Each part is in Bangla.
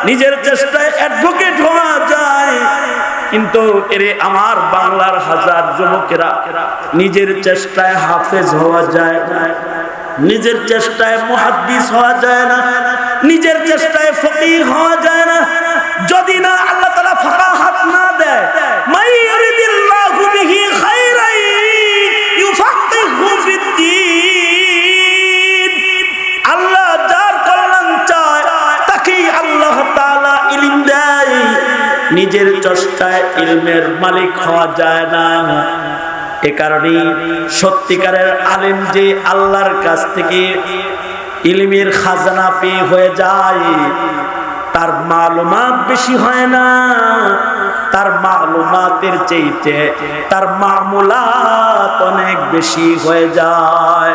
নিজের চেষ্টায় অ্যাডভোকেট হওয়া যায়, কিন্তু এরে আমার বাংলার হাজার যুবকেরা নিজের চেষ্টায় হাফেজ হওয়া যায় না, নিজের চেষ্টায় মুহাদ্দিস হওয়া যায় না, নিজের চেষ্টায় ফকিহ হওয়া যায় না। যদি না আল্লাহ তাআলা ফাকাহাত না দেয়, মাই ইউরিদিল্লাহু বিহি খায়রান ইউফাক্কিহু ফিদ্দীন, আল্লাহ যার কল্যাণ চায় তাকেই আল্লাহ তাআলা ইলম দেয়। নিজের চেষ্টায় ইলমের মালিক হওয়া যায় না। এ কারণে সত্যিকারের আলেম যে আল্লাহর কাছ থেকে ইলমের খাজানা পেয়ে হয়ে যায়, তার মালুমাত বেশি হয় না, তার মালুমাতের চাইতে তার মামুলাত অনেক বেশি হয়ে যায়।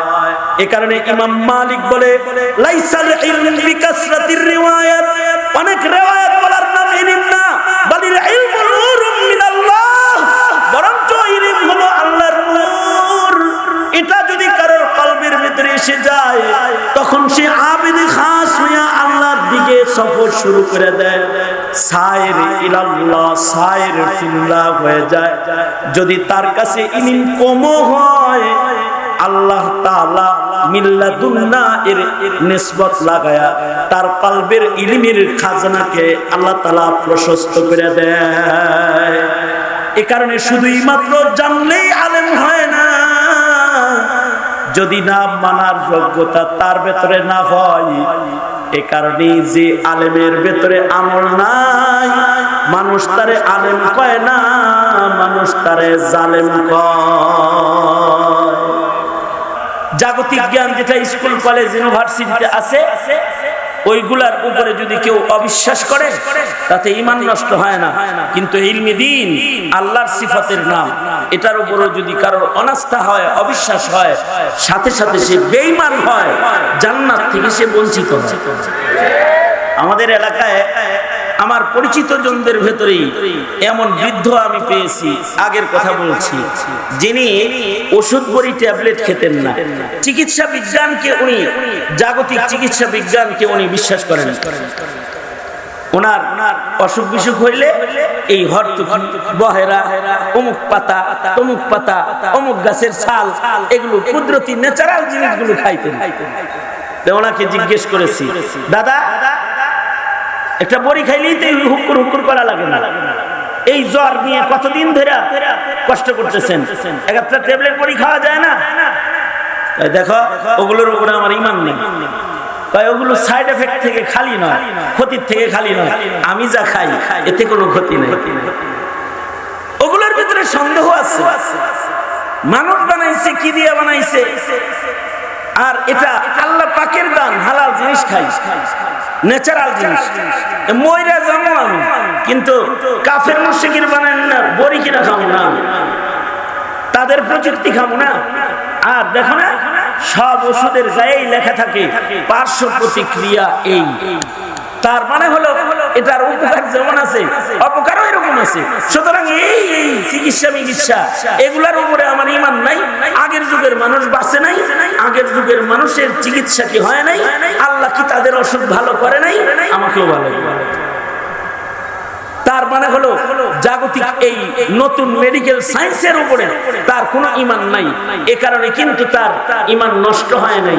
এ কারণে ইমাম মালিক বলে লাইসাল ইলম বিকাসরাতির রিওয়ায়াত, অনেক রিওয়ায়াত বলার নাম ইলম না, বালিল ইলমু নূরুম মিনাল্লাহ, বরঞ্চ ইলম হলো আল্লাহর নূর। এটা যদি কারোর কলবের ভিতরে এসে যায়, তখন সে আবিদ খাস হইয়া আল্লাহর দিকে সফর শুরু করে দেয়, সাইর ইলাল্লাহ সাইর ফিল্লাহ হয়ে যায়। যদি তার কাছে ইলম কম হয়, আল্লাহ তাআলা মিল্লাদুন্না এর নিসবত লাগায়া তার কলবের ইলমের খাজানাকে আল্লাহ তাআলা প্রশস্ত করে দেয়। এ কারণে শুধুই মাত্র জানলেই আলেম হয় না, যদি না মানার যোগ্যতা তার ভেতরে না হয়। এ কারণে যে আলেমের ভেতরে আমল নাই, মানুষ তারে আলেম কয় না, মানুষ তারে জালেম কয়। জাগতিক জ্ঞান যেটা স্কুল কলেজ ইউনিভার্সিটিতে আছে, ওইগুলার উপরে যদি কেউ অবিশ্বাস করে তাতে ঈমান নষ্ট হয় না, কিন্তু ইলমে দ্বীন আল্লাহর সিফাতের নাম, এটার উপরে যদি কারোর অনাস্থা হয়, অবিশ্বাস হয়, সাথে সাথে সে বেঈমান হয়, জান্নাত থেকে সে বঞ্চিত হয়। আমাদের এলাকায় আমার পরিচিত জনদের ভেতরেই এমন বৃদ্ধ আমি পেয়েছি, আগের কথা বলছি, যিনি ওষুধ বড়ি ট্যাবলেট খেতেন না। চিকিৎসা বিজ্ঞানকে উনি, জাগতিক চিকিৎসা বিজ্ঞানকে উনি বিশ্বাস করেন। ওনার অসুখ বিসুখ হইলে এই হরতুকি, বহেরা, অমুক পাতা, তমুক পাতা, অমুক গাছের ছাল, এগুলো কুদরতি ন্যাচারাল জিনিসগুলো খাইতেন। ওনাকে জিজ্ঞেস করেছি, দাদা একটা বড়ি খাইলেই তো হুকুর হুকুর করা লাগে না, এই জ্বর নিয়ে কতদিন ধরে কষ্ট করতেছেন, একটা ট্যাবলেট বড়ি খাওয়া যায় না? দেখো ওগুলোর উপরে আমার ঈমান নেই। ওগুলো সাইড এফেক্ট থেকে খালি নয়, ক্ষতির থেকে খালি নয়, আমি যা খাই এতে কোনো ক্ষতি নেই। ওগুলোর ভিতরে সন্দেহ আছে, মানুষ বানাইছে, কি দিয়ে বানাইছে, আর এটা আল্লাহ পাকের দান, হালাল জিনিস খাই, ন্যাচারাল জিনিস। ময়রা জানো আমি, কিন্তু কাফের মুশরিকের বানান না বড়ি কিনা খাবো না, তাদের প্রযুক্তি খাবো না। আর দেখো না, সব ওষুধের গায়েই লেখা থাকে পার্শ্ব প্রতিক্রিয়া এই, তার মানে হলো এটার উপকার যেমন আছে অপকারও এরকম আছে। সুতরাং এই চিকিৎসা এগুলার উপরে আমার ঈমান নাই। আগের যুগের মানুষ বাঁচে নাই, আগের যুগের মানুষের চিকিৎসা কি হয় নাই, আল্লাহ কি তাদের অসুখ ভালো করে নাই, আমাকেও ভালো করে। তার মানে হলো জাগতিক এই নতুন মেডিকেল সায়েন্সের উপরে তার কোনো ঈমান নাই, এ কারণে কিন্তু তার ঈমান নষ্ট হয় নাই।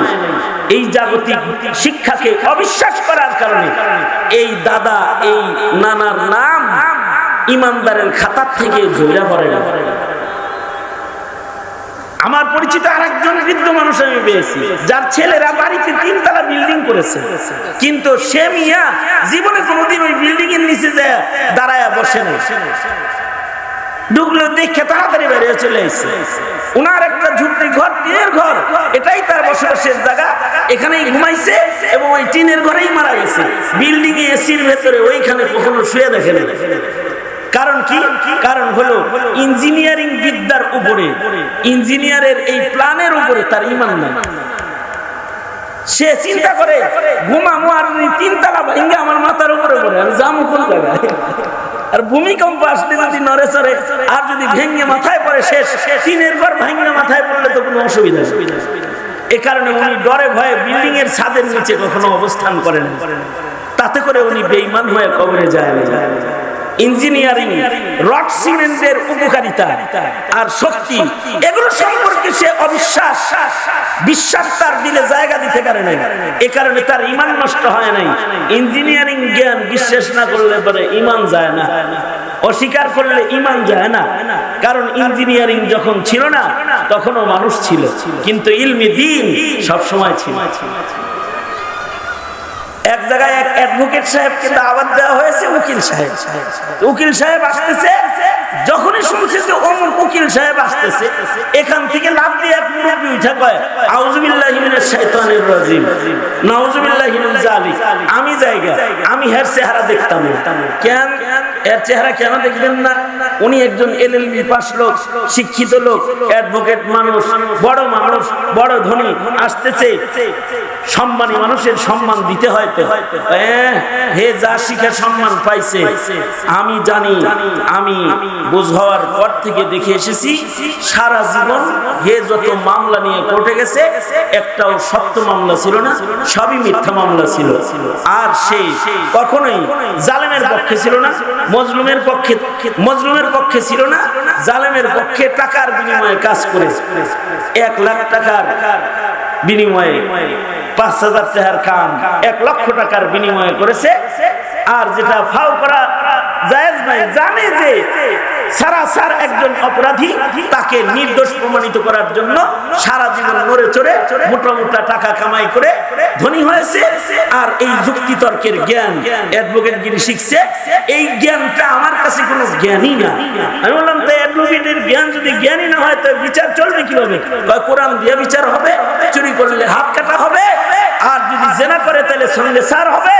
এই জাগতিক শিক্ষাকে অবিশ্বাস করার কারণে এই দাদা, এই নানার নাম ঈমানদারের খাতা থেকে ঝরে পড়ে না। আমার পরিচিত আরেকজন বৃদ্ধ মানুষ আমি পেয়েছি, যার ছেলেরা বাড়িতে 3 তলা বিল্ডিং করেছে, কিন্তু সে মিয়া জীবনে কোনোদিন ওই বিল্ডিং এর নিচে যায় দাঁড়ায় বসে না, ঢুকলো দেখে তাড়াতাড়ি বেরিয়ে চলে এসেছে। উনার একটা ঝুপড়ি ঘর, টিনের ঘর, এটাই তার বসবাসের জায়গা, এখানেই ঘুমাইছে এবং ওই টিনের ঘরেই মারা গেছে। বিল্ডিং এ এসির ভেতরে ওইখানে কখনো শুয়ে দেখে না। কারণ কি? কারণ হলো ইঞ্জিনিয়ারিং বিদ্যার উপরে, ইঞ্জিনিয়ারের এই প্ল্যানের উপরে তার ঈমান নাই। সে চিন্তা করে ঘুমামো আর 3 তলা ভেঙে আমার মাথার উপরে পড়ে, আমি যাবো কোন জায়গায়? আর ভূমিকম্প আসলে যদি নড়ে চড়ে আর যদি ভেঙে মাথায় পড়ে শেষ। টিনের ঘর ভেঙে মাথায় পড়লে তো কোনো অসুবিধা নেই। এ কারণে উনি ডরে ভয়ে বিল্ডিং এর ছাদের নিচে কখনো অবস্থান করেন। তাতে করে উনি বেঈমান হয়ে কবরে যায় না। ইঞ্জিনিয়ারিং, রড সিমেন্টের উপকারিতা আর শক্তি, এগুলো সম্পর্কে সে বিশ্বাস তার দিলে জায়গা দিতে পারে নাই, এ কারণে তার ঈমান নষ্ট হয় নাই। ইঞ্জিনিয়ারিং জ্ঞান বিশ্বাস না করলে পরে ঈমান যায় না, অস্বীকার করলে ঈমান যায় না। কারণ ইঞ্জিনিয়ারিং যখন ছিল না তখনও মানুষ ছিল, কিন্তু ইলমে দ্বীন সব সময় ছিল। এক জায়গায় এক অ্যাডভোকেট সাহেবকে দাওয়াত দেওয়া হয়েছে, উকিল সাহেব আসতেছে। যখনই শুনছে যে অমুক উকিল সাহেব আসতেছে, এখান থেকে লাফ দিয়ে এক মুরব্বি উঠে কয়, আউযুবিল্লাহি মিনাশ শাইতানির রাজিম, নাউযুবিল্লাহি মিন যালিক। আমি জায়গা, আমি এর চেহারা দেখতাম না। কেন এর চেহারা কেন দেখবেন না? উনি একজন এলএলবি পাস লোক, শিক্ষিত লোক, অ্যাডভোকেট মানুষ, বড় ধনী আসতেছে। সম্মানী মানুষের সম্মান দিতে হয় তো, হে যা শিখে সম্মান পাইছে। আমি জানি, আমি বুঝ হওয়ার পর থেকে দেখে এসেছি, সারা জীবন হে যত মামলা নিয়ে কোর্টে গেছে, একটাও সত্য মামলা ছিল না, সবই মিথ্যা মামলা ছিল। আর সে কখনোই জালেমের পক্ষে ছিল না, মজলুমের পক্ষে ছিল না, জালেমের পক্ষে টাকার বিনিময়ে কাজ করে 1 লাখ টাকার বিনিময়ে 5,000 টাকার কাম 1 লক্ষ টাকার বিনিময়ে করেছে। আর যেটা ফাও করা জায়েজ নয়, জানে যে সারাসার একজন অপরাধী, তাকে নির্দোষ প্রমাণিত করার জন্য সারা জীবন নড়ে চড়ে মোটা টাকা কামাই করে ধনী হয়েছে। আর এই যুক্তি তর্কের জ্ঞান, অ্যাডভোকেটগিরি শিখছে। এই জ্ঞানটা আমার কাছে কোনো জ্ঞানই না। আমি বললাম, তো অ্যাডভোকেটের জ্ঞান যদি জ্ঞানই না হয়, তো বিচার চলবে কিভাবে? কোরআন দিয়ে বিচার হবে, চুরি করলে হাত কাটা হবে, আর যদি জেনা করে তাহলে সঙ্গে সার হবে,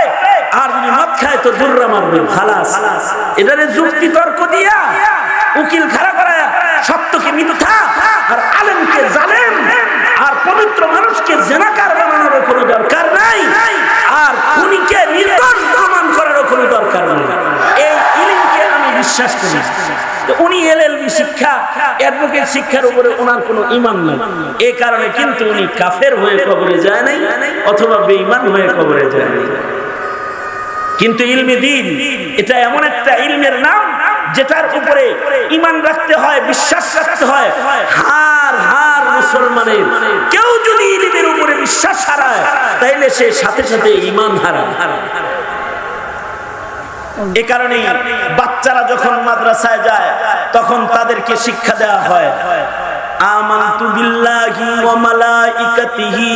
আর যদি মদ খায় তো দুর্রা মারবে, খালাস। এটারে যুক্তি তর্ক দিয়া উকিল খাড়া করা, সত্যকে মিথ্যা আর আলেমকে জালেম আর পবিত্র মানুষকে জেনাকার বানানোর কোনো দরকার নাই, আর খুনিকে নির্দোষ প্রমাণ করার কোনো দরকার নেই। এই ইলমকে আমি বিশ্বাস করি। উনি এলএলবি শিক্ষা, অ্যাডভোকেট শিক্ষার উপরে ওনার কোনো ঈমান নাই, এই কারণে কিন্তু উনি কাফের হয়ে কবরে যায় নাই, অথবা বেঈমান হয়ে কবরে যায় নাই। কিন্তু ইলমে দ্বীন এটা এমন একটা ইলমের নাম, যেটার উপরে ঈমান রাখতে হয়, বিশ্বাস রাখতে হয়। হার মুসলমানের কেউ যদি ইলমের উপরে বিশ্বাস হারায়, তাইলে সে সাথে সাথে ঈমান হারায়। এ কারণে বাচ্চারা যখন মাদ্রাসায় যায়, তখন তাদেরকে শিক্ষা দেওয়া হয়, আমানতু বিল্লাহি ওয়া মালাইকাতিহি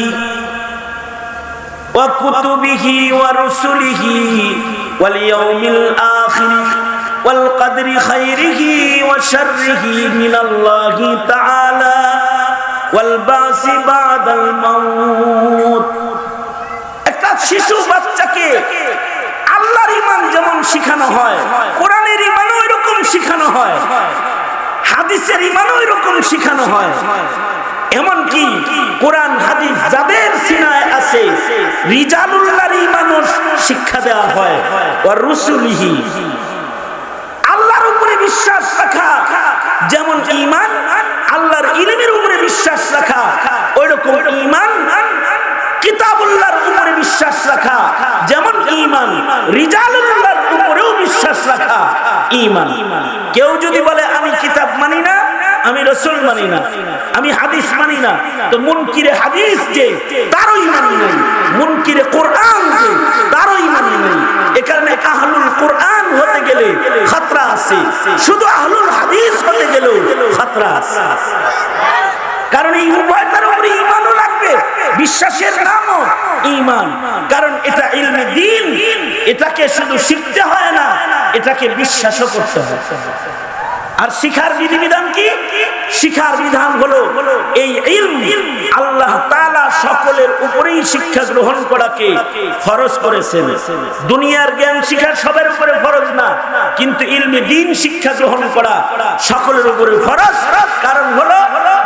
ওয়া কুতুবিহি ওয়া রুসুলিহি ওয়াল ইয়াউমিল আখির ওয়াল কদরি খাইরিহি ওয়া শাররিহি মিনাল্লাহি তাআলা ওয়াল বাসি বাদাল মাউত। একটা শিশু বাচ্চাকে আল্লাহর ঈমান যেমন শিখানো হয়, কোরআনের ঈমানও এরকম শিখানো হয়, হাদিসের ঈমানও এরকম শিখানো হয়। এমনকি কোরআন হাদিস যাদের সিনায় আছে, রিজালুল্লাহর ঈমানও শিক্ষা দেওয়া হয়। ওয়া রুসুলিহি, আল্লাহর উপরে বিশ্বাস রাখা যেমন ঈমান, আল্লাহর ইলমের উপরে বিশ্বাস রাখা ওইরকম ঈমান। কিতাবুল্লাহর উপরে বিশ্বাস রাখা যেমন ঈমান, রিজালুল্লাহর উপরেও বিশ্বাস রাখা ঈমান। কেউ যদি বলে আমি কিতাব মানি না, আমি রাসূল মানি না, আমি হাদিস মানি না, তো মুনকিরে হাদিস যে তারও ঈমান নেই, মুনকিরে কোরআন যে তারও ঈমান নেই। এ কারণে আহলুল কোরআন হতে গেলে খতরা আছে, শুধু আহলুল হাদিস হতে গেলেও খতরা আছে। কারণ এই উভয়টার উপরে ঈমানও লাগবে, বিশ্বাসের নামও ঈমান। কারণ এটা ইলমে দ্বীন, এটাকে শুধু শিখতে হয় না, এটাকে বিশ্বাসও করতে হয়। আর শিখার বিধিবিধান কি? শিখার বিধান হলো এই ইলম আল্লাহ তাআলা সকলের উপরেই শিক্ষা গ্রহণ করাকে ফরজ করেছেন। দুনিয়ার জ্ঞান শিক্ষা সবার উপরে ফরজ না, কিন্তু ইলমে দ্বীন শিক্ষা গ্রহণ করা সকলের উপরে ফরজ। কারণ হলো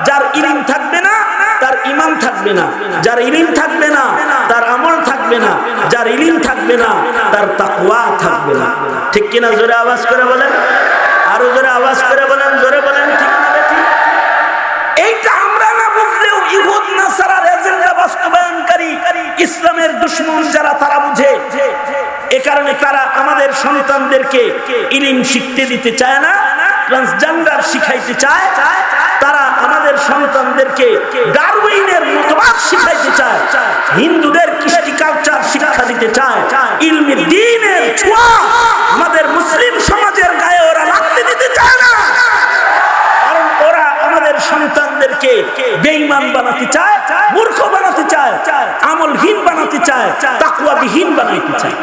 যার ইলম থাকবে না তার ঈমান থাকবে না, যার ইলম থাকবে না তার আমল থাকবে না, যার ইলম থাকবে না তার তাকওয়া থাকবে না। ঠিক কিনা? জোরে আওয়াজ করে বলেন, আরো জোরে আওয়াজ করে বলেন, জোরে বলেন, ঠিক না ঠিক? এইটা আমরা না বুঝলেও ইহুদ নাসারার এজেন্ডা বাস্তবায়নকারী ইসলামের দুশমন যারা, তারা বুঝে। এ কারণে তারা আমাদের সন্তানদেরকে ইলম শিখতে দিতে চায় না, ট্রান্সজেন্ডার শিখাইতে চায়, তারা আমাদের সন্তানদেরকে ডারউইনের মতবাদ শিখাইতে চায়, হিন্দুদের কৃষ্টি কালচার শিক্ষা দিতে চায়, ইলমে দ্বীনের ছোঁয়া আমাদের মুসলিম সমাজের গায়ে ওরা লাগতে দিতে চায় না। কারণ ওরা আমাদের সন্তানদেরকে বেঈমান বানাতে চায়, মূর্খ বানাতে চায়, আমলহীন বানাতে চায়, তাকওয়াবিহীন বানাতে চায়।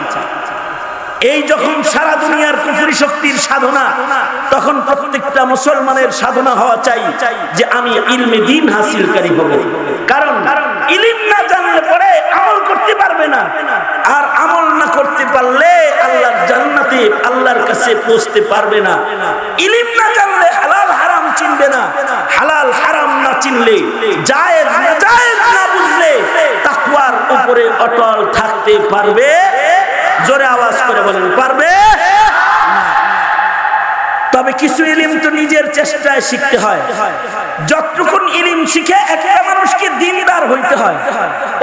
এই যখন সারা দুনিয়ার কুফরি শক্তির সাধনা, তখন প্রত্যেকটা মুসলমানের সাধনা হওয়া চাই যে আমি ইলমে দ্বীন হাসিলকারী হব। কারণ ইলম না জানলে পরে আমল করতে পারবে না, আর আমল না করতে পারলে আল্লাহর জান্নাতে আল্লাহর কাছে পৌঁছতে পারবে না। ইলম না জানলে হালাল হারাম চিনবে না, হালাল হারাম না চিনলে, জায়েজ নাজায়েজ না বুঝলে তাকওয়ার উপরে অটল থাকতে পারবে? জোরে আওয়াজ করে বলেন, পারবে না। তবে কিছু ইলম তো নিজের চেষ্টায় শিখতে হয়। যতটুকুন ইলম শিখে একটা মানুষকে দ্বীনদার হইতে হয়,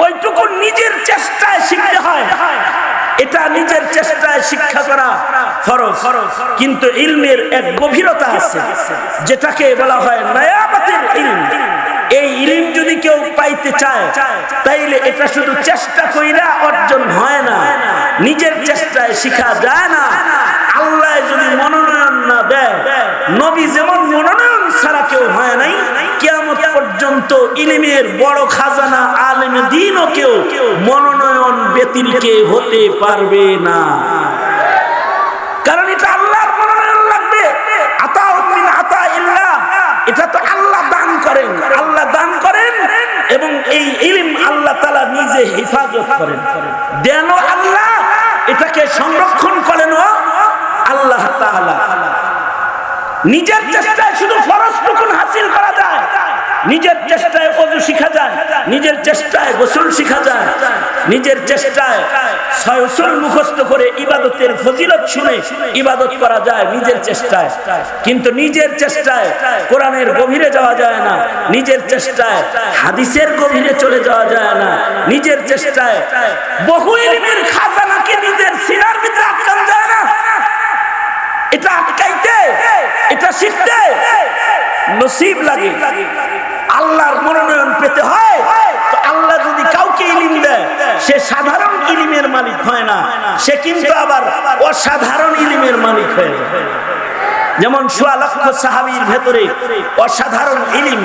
ওইটুকু নিজের চেষ্টায় শিখতে হয়। এটা নিজের চেষ্টায় শিক্ষা করা ফরজ। কিন্তু ইলমের এক গভীরতা আছে যেটাকে বলা হয় নায়াবাতের ইলম। এই ইলম যদি কেউ পাইতে চায় তাইলে এটা শুধু চেষ্টা কইরা অর্জন হয় না, নিজের চেষ্টায় শিখা যায় না। আল্লাহ যদি মনোনয়ন না দেয়, নবী যেমন মনোনয়ন ছাড়া কেউ হয় নাই, কিয়ামত পর্যন্ত ইলমের বড় খাজানা আলেম দ্বীনও কেউ মনোনয়ন ব্যতিরেকে হতে পারবে না। কারণ এটা আল্লাহর মনোনয়ন লাগবে। আতাউন মিন আতাইল্লাহ, এটা তো আল্লাহ দান করেন, আল্লাহ দান করেন এবং এই ইলম আল্লাহ তাআলা নিজে হেফাজত করেন। দেন আল্লাহ, এটাকে সংরক্ষণ করেন আল্লাহ তাআলা। নিজের চেষ্টায় শুধু ফরজটুকুন হাসিল করা যায়, নিজের চেষ্টায় ওযু শিখা যায়, নিজের চেষ্টায় গোসল শিখা যায়, নিজের চেষ্টায় ছয় উসুল মুখস্থ করে ইবাদতের ফজিলত শুনে ইবাদত করা যায় নিজের চেষ্টায়। কিন্তু নিজের চেষ্টায় কোরআনের গভীরে যাওয়া যায় না, নিজের চেষ্টায় হাদিসের গভীরে চলে যাওয়া যায় না, নিজের চেষ্টায় বহু ইলমের খাজানাকে নিজের সিনার ভিতরে আটকানো যায় না। এটা আটকাইতে, এটা শিখতে নসিব লাগে, আল্লাহর মনোনয়ন পেতে হয়। তো আল্লাহ যদি কাউকে ইলম দেয়, সে সাধারণ ইলমের মালিক হয় না, সে কিন্তু আবার অসাধারণ ইলমের মালিক হয়ে যায়। যেমন ১৬ লক্ষ সাহাবীর ভেতরে অসাধারণ ইলম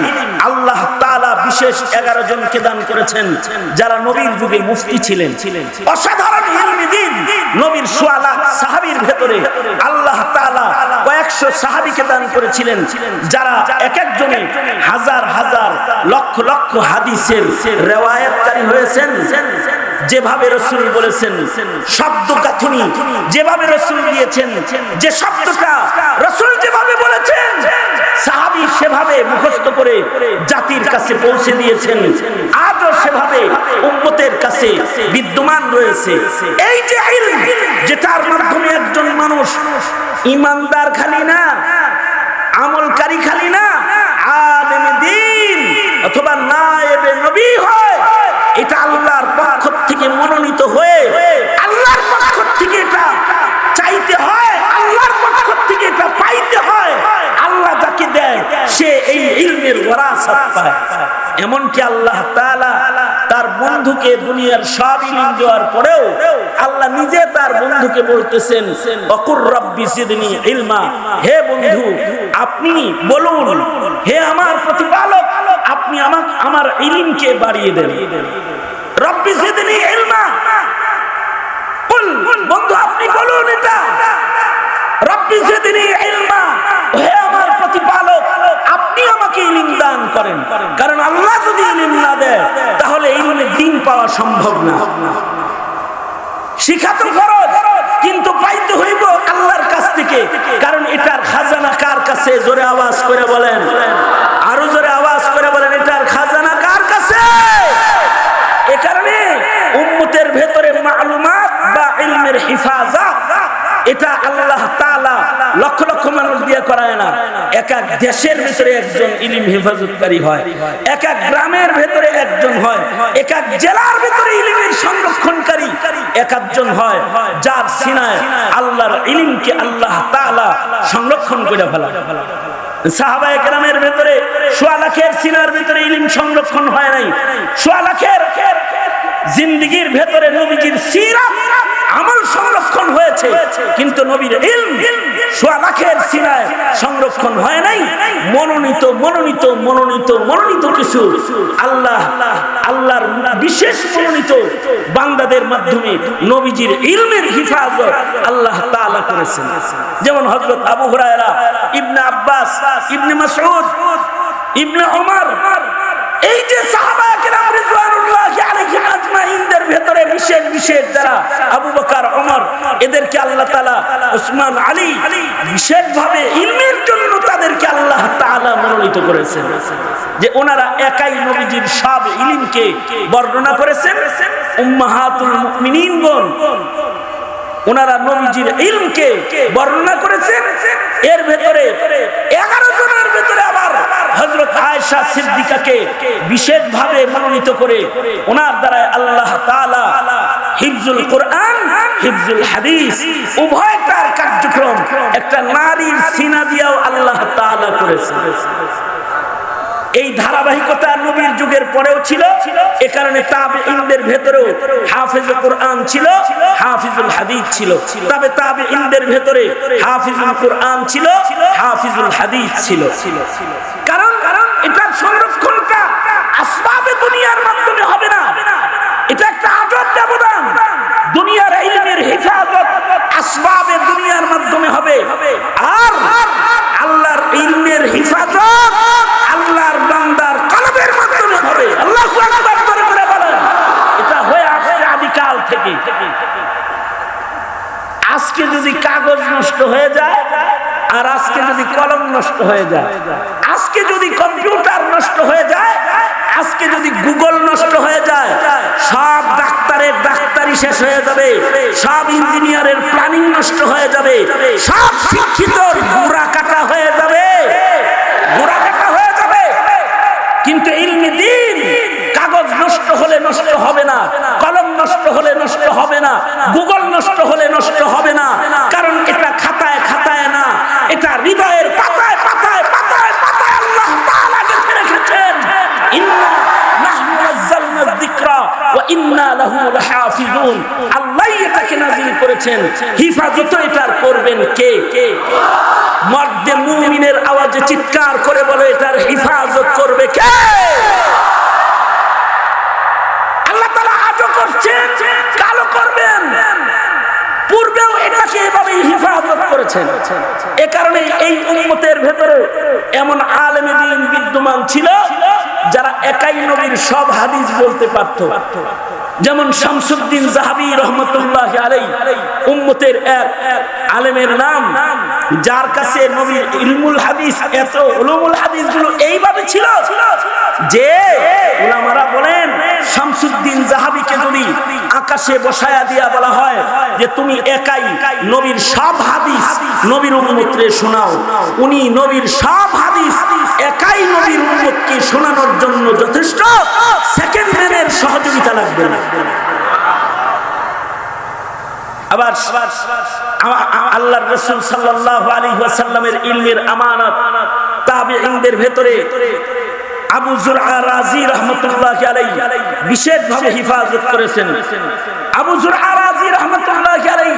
আল্লাহ তাআলা বিশেষ ১১ জনকে দান করেছেন, যারা নবীর যুগে মুফতি ছিলেন। অসাধারণ ইলম দ্বীন নবীর ১৬ লাখ সাহাবীর ভেতরে আল্লাহ তাআলা কয়েকশো সাহাবীকে দান করেছিলেন, যারা এক একজনে হাজার হাজার লক্ষ লক্ষ হাদিসের রিওয়ায়াতকারী হয়েছেন। যেভাবে রাসূল বলেছেন, শব্দ গাঁথনি যেভাবে রাসূল দিয়েছেন, যে শব্দটা রাসূল যেভাবে বলেছেন সাহাবী সেভাবে মুখস্থ করে জাতির কাছে পৌঁছে দিয়েছেন। আজও সেভাবে উম্মতের কাছে বিদ্যমান রয়েছে। এই যে ইলম, যেটার মাধ্যমে একজন মানুষ ইমানদার খালি না, আমলকারী খালি না, আলেমে দ্বীন অথবা নায়েবে নবী হয়। এটা আল্লাহর পক্ষ থেকে মনোনীত হয়ে আল্লাহর পক্ষ থেকে এটা চাইতে হয়, আল্লাহর পক্ষ থেকে এটা পাইতে হয়। আল্লাহ যাকে দেয় সে এই ইলমের ওয়ারাসাত পায়। এমনকি আল্লাহ তাআলা তার বন্ধুকে দুনিয়ার সব ইলম দেওয়ার পরেও আল্লাহ নিজে তার বন্ধুকে বলতেছেন, ওয়াকুর রাব্বি জিদনি ইলমা, হে বন্ধু আপনি বলুন, হে আমার প্রতিপালক আপনি আমার ইলমকে বাড়িয়ে দেন। রব্বি জিদনি ইলমা, বন্ধু আপনি বলুন এটা, রব্বি জিদনি ইলমা, হে আমার প্রতিপালক আপনি আমাকে ইলম দান করেন। কারণ আল্লাহ যদি ইলম না দেয় তাহলে ইলমে দ্বীন পাওয়া সম্ভব না। শিখা তো ফরজ, কিন্তু পাইতে হইব আল্লাহর কাছ থেকে। কারণ এটার খাজানা কার কাছে? জোরে আওয়াজ করে বলেন, আরো জোরে আওয়াজ করে বলেন, এটার খাজানা কার কাছে? এ কারণে উম্মতের ভেতরে মালুমাত বা ইলমের হিফাজত, এটা আল্লাহ তাআলা লক্ষ লক্ষ মানুষ দিয়ে করায় না। এক এক দেশের ভিতরে একজন ইলম হেফাজতকারী হয়, এক এক গ্রামের ভিতরে একজন হয়, এক এক জেলার ভিতরে ইলমের সংরক্ষণকারী এক একজন হয়, যার সিনায় আল্লাহর ইলমকে আল্লাহ তাআলা সংরক্ষণ করে ফেলে। সাহাবায়ে কেরামের ভিতরে সোয়া লাখের সিনার ভিতরে ইলম সংরক্ষণ হয় নাই, সোয়া লাখের জিন্দেগির ভিতরে নবীজির সিরাত আমল সংরক্ষণ হয়েছে, কিন্তু নবীর ইলম সোয়া লাখের সিনায় সংরক্ষণ হয় নাই। মনোনীত মনোনীত মনোনীত মনোনীত কিছু আল্লাহর বিশেষ মনোনীত বান্দাদের মাধ্যমে নবীজির ইলমের হিফাজত আল্লাহ তাআলা করেছেন। যেমন হযরত আবু হুরায়রা, ইবনে আব্বাস, ইবনে মাসউদ, ইবনে ওমর, এই যে সাহাবায়ে কেরাম রিজওয়ানুল্লাহি আলাইহিম আজমাইনদের ভিতরে বিশেষ বিশেষ যারা আবু বকর, ওমর, এদেরকে আল্লাহ তাআলা, উসমান, আলী বিশেষভাবে ইলমের জন্য তাদেরকে আল্লাহ তাআলা মনোনীত করেছেন, যে ওনারা একাই নবীজির সব ইলমকে বর্ণনা করেছেন। উম্মাহাতুল মুমিনিনগণ ওনারা নবীজির ইলমকে বর্ণনা করেছেন। এর ভিতরে 11 জনের ভিতরে আবার হযরত আয়েশা সিদ্দিকাকে বিশেষভাবে মনোনীত করে ওনার দ্বারা আল্লাহ তাআলা হিফজুল কোরআন, হিফজুল হাদিস উভয়টার কার্যক্রম একটা নারীর সিনা দিয়েও আল্লাহ তাআলা করেছেন। এই ধারাবাহিকতা নবীর যুগের পরেও ছিল। এ কারণে তাবেঈনদের ভেতরেও হাফেজুল কোরআন ছিল, হাফিজুল হাদিস ছিল। তবে তাবেঈনদের ভেতরে হাফিজুল কোরআন ছিল, হাফিজুল হাদিস ছিল। কারণ এটার সংরক্ষণটা আসবাবে দুনিয়ার মাধ্যমে হবে না, এটা একটা আজব ব্যবধান। দুনিয়ার ইলমের হেফাজত আসবাবে দুনিয়ার মাধ্যমে হবে, আর আল্লাহর ইলমের হেফাজত আল্লাহর বান্দার কলবের মাধ্যমে হবে। আল্লাহু আকবার করে বলেন, এটা হয়ে আসছে আদিকাল থেকে। আজকে যদি কাগজ নষ্ট হয়ে যায়, আর আজকে যদি কলম নষ্ট হয়ে যায়, আজকে যদি কম্পিউটার নষ্ট হয়ে যায়, আজকে যদি গুগল নষ্ট হয়ে যায়, সব ডাক্তারের ডাক্তারি শেষ হয়ে যাবে, সব ইঞ্জিনিয়ারের প্ল্যানিং নষ্ট হয়ে যাবে, সব শিক্ষিতর গোড়া কাটা হয়ে যাবে, গোড়া কাটা হয়ে যাবে। কিন্তু ইলমে দ্বীন কাগজ নষ্ট হলে নষ্ট হবে না, কলম নষ্ট হলে নষ্ট হবে না, গুগল নষ্ট হলে নষ্ট হবে না। কারণ এটা খাতায় খাতায় না, এটা হৃদয়ের পাতায় পাতায় পাতায় পাতায় আল্লাহ তাআলা লিখে রেখেছেন। ইন্না নাহনু নাযালনা যিকরা ওয়া ইন্না লাহু লাহাফিজুন। আল্লাহ এটাকে নাযিল করেছেন, হিফাজত এটার করবেন কে? মর্দে মুমিনের আওয়াজে চিৎকার করে বলে, এটার হিফাজত করবে কে? আল্লাহ তাআলা আজও করছেন, কালও করবেন, পূর্বেও এটাকে এভাবে হিফাজত করেছেন। এ কারণে এই উম্মতের ভেতরে এমন আলেমে দ্বীন বিদ্যমান ছিল যারা একাই নবীর সব হাদিস বলতে পারত। যেমন শামসুদ্দিন যাহাবী রাহমাতুল্লাহি আলাইহি, উম্মতের এক আলেমের নাম, যার কাছে নবীর ইলমুল হাদিস, এত উলুমুল হাদিসগুলো এইভাবে ছিল যে উলামারা বলেন শামসুদ্দিন যাহাবীকে যদি আকাশে বসায়া দিয়া বলা হয় যে তুমি একাই নবীর সব হাদিস নবীর উম্মতকে শোনাও, উনি নবীর সব হাদিস একাই নবীর উম্মতকে শোনানোর জন্য যথেষ্ট, সেকেন্ড ম্যানের সহযোগিতা লাগবে না। আবার আল্লাহর রাসূল সাল্লাল্লাহু আলাইহি ওয়াসাল্লামের ইলমের আমানত তাবেঈনদের ভেতরে আবু যুরআ রাজি রাহমাতুল্লাহি আলাইহি বিশেষভাবে হিফাজত করেছেন। আবু যুরআ রাজি রাহমাতুল্লাহি আলাইহি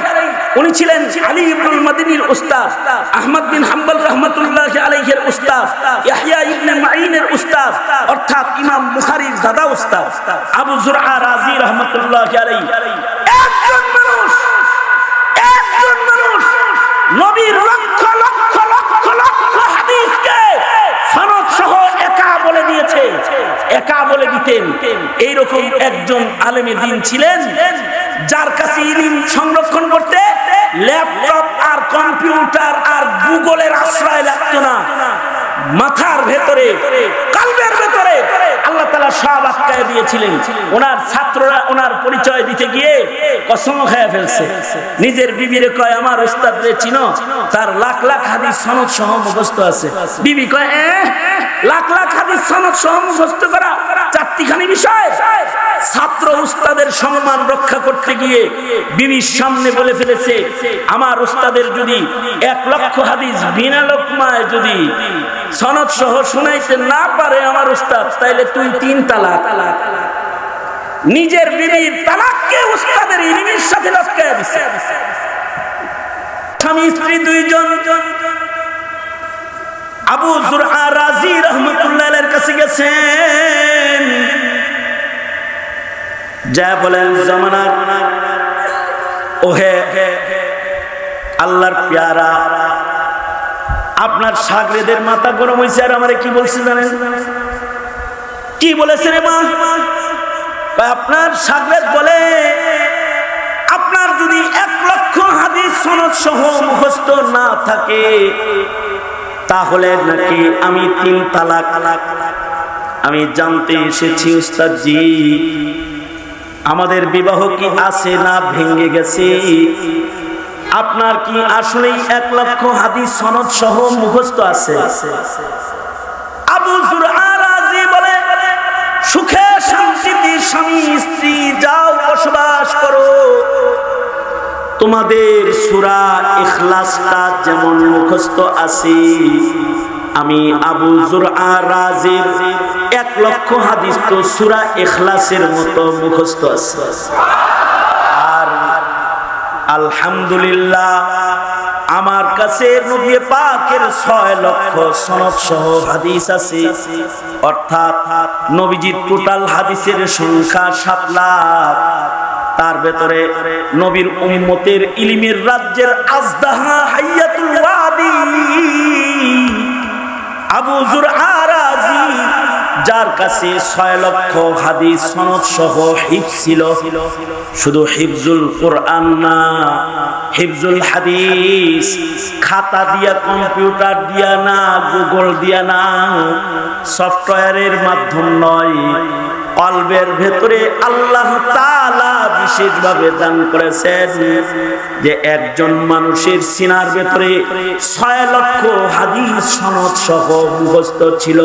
উনি ছিলেন আলী ইবনুল মাদিনীর উস্তাদ, আহমদ বিন হাম্বল রাহমাতুল্লাহি আলাইহির উস্তাদ, ইয়াহইয়া ইবনে মাঈনের উস্তাদ, অর্থাৎ ইমাম বুখারীর দাদা উস্তাদ আবু যুরআ রাজি রাহমাতুল্লাহি আলাইহি। একজন মানুষ নবীর লক্ষ লক্ষ লক্ষ লক্ষ হাদিসকে সনদ সহ একা বলে দিয়েছে, একা বলে দিতেন। এইরকম একজন আলেমে দ্বীন ছিলেন যার কাছে ইলম সংরক্ষণ করতে ল্যাপটপ আর কম্পিউটার আর গুগলের আশ্রয় লাগতো না। মাথার ভেতরে, কলবের ভেতরে আল্লাহ তাআলা সব আটকায় দিয়েছিলেন। ওনার ছাত্ররা ওনার পরিচয় দিতে গিয়ে কসম খেয়ে ফেলছে। নিজের বিবিরে কয়, আমার উস্তাদ রে চিনো? তার লাখ লাখ হাদিস সনদ সহ মুখস্থ আছে। বিবি কয়, লাখ লাখ হাদিস সনদ সহ মুখস্থ করা চারটিখানি বিষয়? ছাত্র উস্তাদের সম্মান রক্ষা করতে গিয়ে বিবির সামনে বলে ফেলেছে, আমার উস্তাদের যদি 1 লক্ষ হাদিস বিনা লোকমায় যদি সনদ সহ শুনাইতে না পারে আমার উস্তাদ, তাইলে তুই 3 তালাক। নিজের বিবির তালাককে উস্তাদের ইলমের সাথে লটকায়া দিছে। স্বামী স্ত্রী 2 জন আবু যুরআ রাজি রাহমাতুল্লাহ আলাইহির কাছে গেছেন, যা বলেন, জামানার ওহে আল্লাহর পেয়ারা, আপনার শাগরেদের মাথা গরম হয়েছে। আর আমারে কি বলছে জানেন? কি বলেছে রে মা? আপনার শাগরেদ বলে, আপনার যদি 1 লক্ষ হাদিস সনদ সহ মুখস্থ না থাকে তাহলে নাকি আমি 3 তালাক। আমি জানতে এসেছি উস্তাদ জি, আমাদের বিবাহ কি আছে না ভেঙে গেছে? আপনার কি আসলেই 1 লক্ষ হাদিস সনদ সহ মুখস্থ আছে? আবু যুরআ রাজি বলে, সুখে শান্তিতে স্বামী স্ত্রী যাও বসবাস করো, তোমাদের সূরা ইখলাসটা যেমন মুখস্থ আছে, আমি আবু যুরআ রাজির 1 লক্ষ হাদিস তো সূরা ইখলাসের মতো মুখস্থ আছে। আর আলহামদুলিল্লাহ আমার কাছে নবী পাকের 6 লক্ষ সনদ সহ হাদিস আছে। অর্থাৎ নবীজির টোটাল হাদিসের সংখ্যা 7 লাখ। তার ভেতরে নবীর উম্মতের ইলমের রাজ্যের আজদাহা হাইয়াতুল ওয়াদি আবু যুরআ রাজি, যার কাছে 6 লক্ষ হাদিস সনদ সহ হিফজ ছিল। শুধু হিফজুল কোরআন না, হিফজুল হাদিস খাতা দিয়া, কম্পিউটার দিয়া না, গুগল দিয়া না, সফটওয়্যারের মাধ্যম নয়, কলবের ভেতরে আল্লাহ তাআলা বিশেষভাবে দান করেছেন যে একজন মানুষের সিনার ভেতরে 6 লক্ষ হাদিস সনদ সহ মুখস্থ ছিল।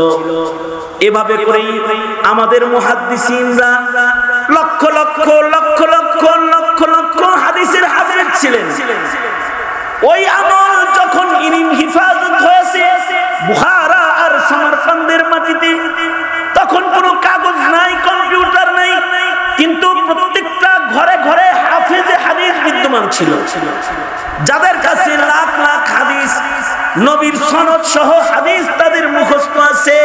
এভাবে করে আমাদের মুহাদ্দিসিনরা লক্ষ লক্ষ লক্ষ লক্ষ লক্ষ লক্ষ হাদিসের হাফেজ ছিলেন। ওই আমল যখন ইলম হিফাজত হয়েছে বুখারা আর সমরকন্দের মাটিতে, তখন কোনো কাগজ নাই, কম্পিউটার নাই, কিন্তু প্রত্যেকটা ঘরে ঘরে হাফেজে হাদিস বিদ্যমান ছিল, যাদের কাছে লাখ লাখ হাদিস নবীর সনদ সহ হাদিস তাদের মুখস্থ আছে।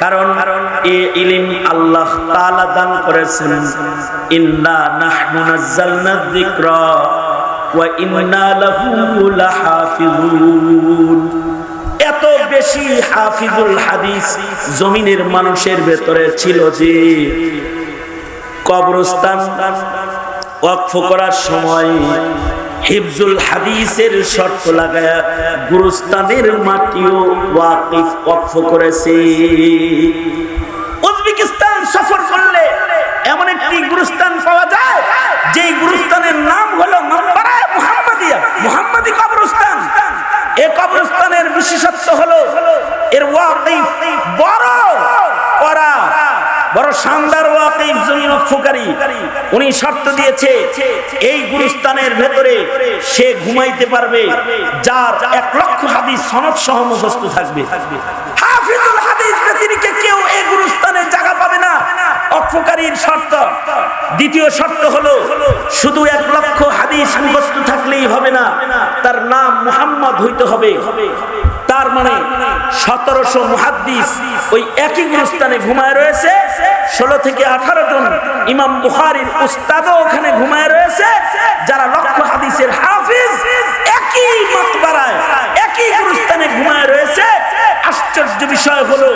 কারণ এই ইলম আল্লাহ তাআলা দান করেছেন, ইন্না নাহনু নাযালনা যিকরা ওয়া ইন্না লাহু লাহাফিজুন। এত বেশি হাফিজুল হাদিস জমিনের মানুষের ভেতরে ছিল যে কবরস্থান ওয়াকফ করার সময় হিফজুল হাদিসের শর্ত লাগায়া গুরুস্থানের মাটিও ওয়াকফ করেছে। উজবেকিস্তান সফর করলে এমন একটি গুরুস্থান পাওয়া যায় যে গুরুস্থানের নাম হলো মাকবারা মুহাম্মাদিয়া, মুহাম্মাদি কবরস্থান। এই কবরস্থানের বিশেষত্ব হলো এর ওয়াকিফ বড় করা, বড় শানদার ওয়াকিফ জমিন ওয়াকফকারী। উনি শর্ত দিয়েছে এই গুরুস্থানের ভেতরে সে ঘুমাইতে পারবে যার 1 লক্ষ হাদিস সনদ সহ মুখস্থ থাকবে। হাফিজুল হাদিস ব্যতিরেকে কেউ এই গুরুস্থানের জায়গা পাবে না, ওয়াকফকারীর শর্ত। দ্বিতীয় শর্ত হলো শুধু 1 লক্ষ হাদিস মুখস্থ থাকলেই হবে না, তার নাম মুহাম্মদ হইতে হবে। তার মানে 1700 মুহাদ্দিস ওই একই গুরুস্থানে ঘুমায় রয়েছে। 16 থেকে 18 জন ইমাম বুখারীর উস্তাদও ওখানে ঘুমায় রয়েছে, যারা লক্ষ হাদিসের হাফিজ একই মাকবারায় একই গুরুস্থানে ঘুমায় রয়েছে। আশ্চর্য বিষয় হলো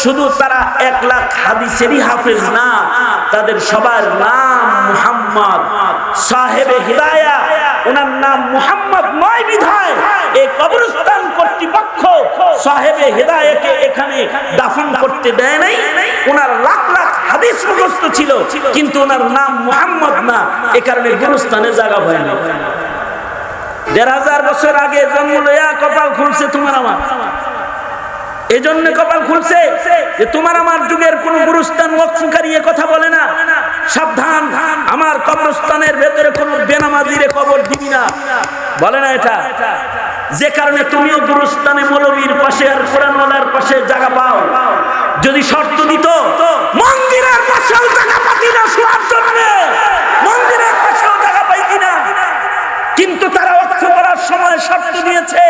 শুধু তারা 1 লাখ হাদিসেরই হাফিজ না, তাদের সবার নাম মুহাম্মদ সাহেবে হিদায়া। ওনার নাম মুহাম্মদ নয় বিধায় এই কবরস্থান কর্তৃপক্ষ কর্তৃপক্ষ সাহেবে হেদায়েতকে এখানে দাফন করতে দেয় নাই। ওনার লাখ লাখ হাদিস মুখস্থ ছিল, কিন্তু ওনার নাম মুহাম্মদ না, এ কারণে গুরুস্থানে জায়গা হয় না। ১৫০০ বছর আগে জন্ম লইয়া কপাল খুলছে তোমার আমার, এই জন্য কপাল খুলছে যে তোমার আমার যুগের কোন গুরুস্থান ওয়াকফকারী কথা বলে না, সাবধান, আমার কবরস্থানের ভেতরে কোন বেনামাজিরে কবর দিবি না, বলে না এটা। যে কারণে তুমিও গুরুস্থানে মৌলবীর পাশে আর কোরআনওয়ালার পাশে জায়গা পাও। যদি শর্ত দিত মন্দিরের পাশেও জায়গা পাতি না শোয়ার জন্য, মন্দিরের পাশেও জায়গা পাই কিনা, কিন্তু তারা ওয়াকফ করার সময় শর্ত দিয়েছে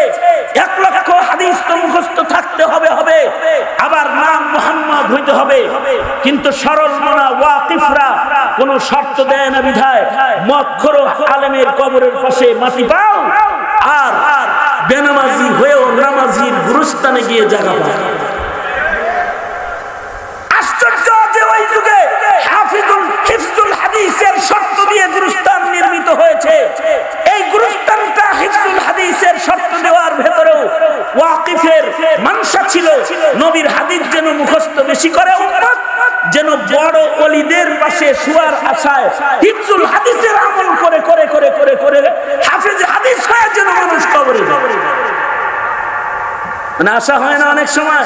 ১ লক্ষ হাদিস তো মুখস্থ থাকতে হবে, আবার নাম মুহাম্মদ হইতে হবে। কিন্তু সরল মনা ওয়াকিফরা কোন শর্ত দেয় না বিধায় মক্খর আলেমের কবরের পাশে মাটি পাও, আর বেনামাজি হয়েও নামাজির গুরুস্থানে গিয়ে জায়গা পাও। আশ্চর্য যে ওই যুগে হিফজুল হাদিসের শর্ত দিয়ে গুরুস্থান নির্মিত হয়েছে। এই গুরুস্থানটা হিফজুল হাদিসের শর্ত দেওয়ার ভেতরেও ওয়াকিফের মানসা ছিল, নবীর হাদিস যেন মুখস্থ বেশি করে উম্মত, যেন বড় ওলিদের পাশে শোয়ার আশায় হিফজুল হাদিসের আমল করে করে করে করে করে হাফেজ হাদিস হয়ে যেন মানুষ কবরে যায়। মানে আশা হয় না অনেক সময়,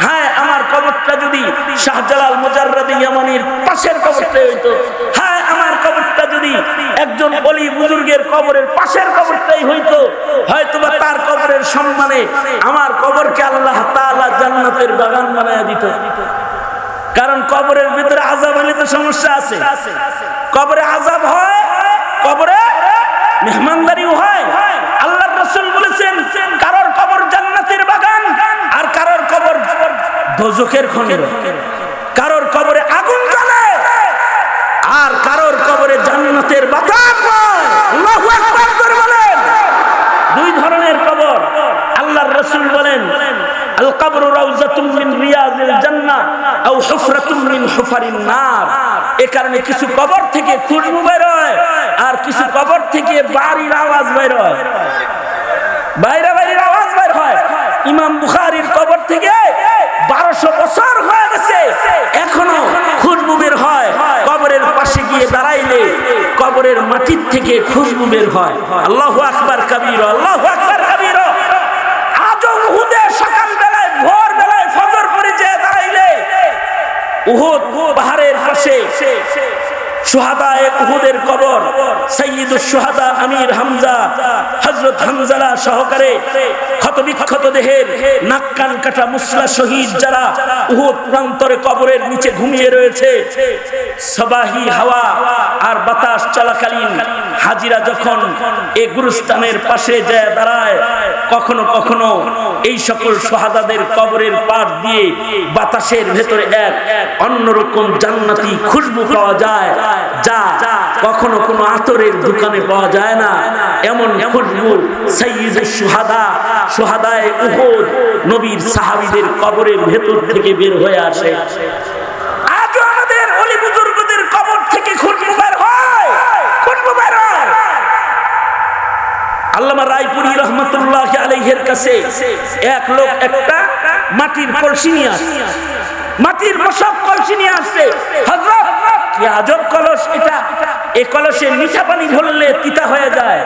হ্যাঁ আমার কবরটা যদি শাহজালাল মুজাররদ ইয়ামানির পাশের কবরটাই হইতো, হ্যাঁ আমার কবরটা যদি একজন ওলি বুজুর্গের কবরের পাশের কবরটাই হইতো, হয়তোবা তার কবরের সম্মানে আমার কবরকে আল্লাহ তাআলা জান্নাতের বাগান বানায়া দিত। কারণ কবরের ভিতরে আযাব হলে তো সমস্যা আছে, কবরে আযাব হয়, কবরে মেহমানদারিও হয়। আল্লাহর রাসূল বলেছেন কারোর কবর জান্নাতের বাগান আর কারোর কবর দোজখের খনি, কারোর কবরে আগুন জ্বলে আর কারোর কবরে জান্নাতের বাতাস বয়। আল্লাহু আকবার করে বলেন। দুই ধরনের কবর। আল্লাহর রাসূল বলেন আল কবরু রাউযাতুম মিন রিয়াজিল জান্নাহ আও হুফরাতুম মিন হুফারিন নার। এই কারণে কিছু কবর থেকে খুশবু বের হয় আর কিছু কবর থেকে বাড়ির আওয়াজ বের হয়, বাইরের আওয়াজ বের হয়। ইমাম বুখারীর কবর থেকে 1200 বছর হয়ে গেছে, এখনো খুশবু বের হয়। কবরের পাশে গিয়ে দাঁড়াইলে কবরের মাটির থেকে খুশবু বের হয়। আল্লাহু আকবার কাবীরা, আল্লাহু আকবার কাবীরা। আজও উহুদে সকাল বেলায় ভোর বেলায় ফজর পড়ে যায় দাঁড়াইলে উহুদ পাহাড়ের পাশে শুহাদায়ে উহুদের কবর, সাইয়্যিদুশ শুহাদা আমির হামজা, হযরত হামজালা সহকারে ক্ষতবিক্ষত দেহের নাক কান কাটা মুসলা শহীদ যারা উহুদ প্রান্তরে কবরের নিচে ঘুমিয়ে রয়েছে, সবাহি হাওয়া আর বাতাস চলাকালীন হাজিরা যখন এই গুরুস্থানের পাশে যায় দাঁড়ায়, কখনো কখনো এই সকল শুহাদাদের কবরের পাশ দিয়ে বাতাসের ভেতরে এক অন্যরকম জান্নাতি খুশবু পাওয়া যায়, যা কখনো কোনো আতরের দোকানে পাওয়া যায় না। এমন খুশবু সাইয়্যিদুশ শুহাদা, শুহাদায়ে উহুদ নবীর সাহাবীদের কবরের ভেতর থেকে বের হয়ে আসে। আজও আমাদের ওলি বুজুর্গদের কবর থেকে খুশবু বের হয়, খুশবু বের হয়। আল্লামা রায়পুরী রহমাতুল্লাহি আলাইহির কাছে এক লোক একটা মাটির কলসি নিয়ে আসে, মাটির মশক কলসি নিয়ে আসছে। হযরত কি আজব কলস এটা, এই কলসে মিঠা পানি ঢাললে তিতা হয়ে যায়,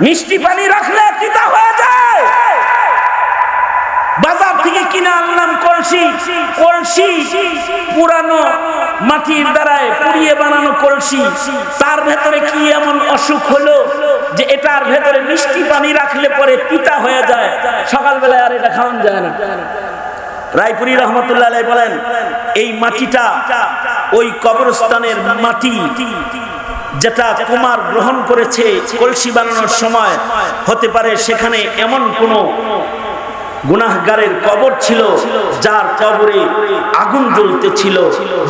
মিষ্টি পানি রাখলে তিতা হয়ে যায়। বাজার থেকে কিনে আনলাম কলসি, কলসি পুরানো মাটির দ্বারায় পুড়িয়ে বানানো কলসি, তার ভেতরে কি এমন অসুখ হলো যে এটার ভেতরে মিষ্টি পানি রাখলে পরে তিতা হয়ে যায়, সকালবেলায় আর এটা খাওয়ানো যায় না। রায়পুরী রহমতুল্লাহ আলাইহি বলেন এই মাটিটা ওই কবরস্থানের মাটি যেটা কুমার গ্রহণ করেছে কলসি বানানোর সময়, হতে পারে সেখানে এমন কোন গুনাহগারের কবর ছিল যার কবরে আগুন জ্বলতেছিল,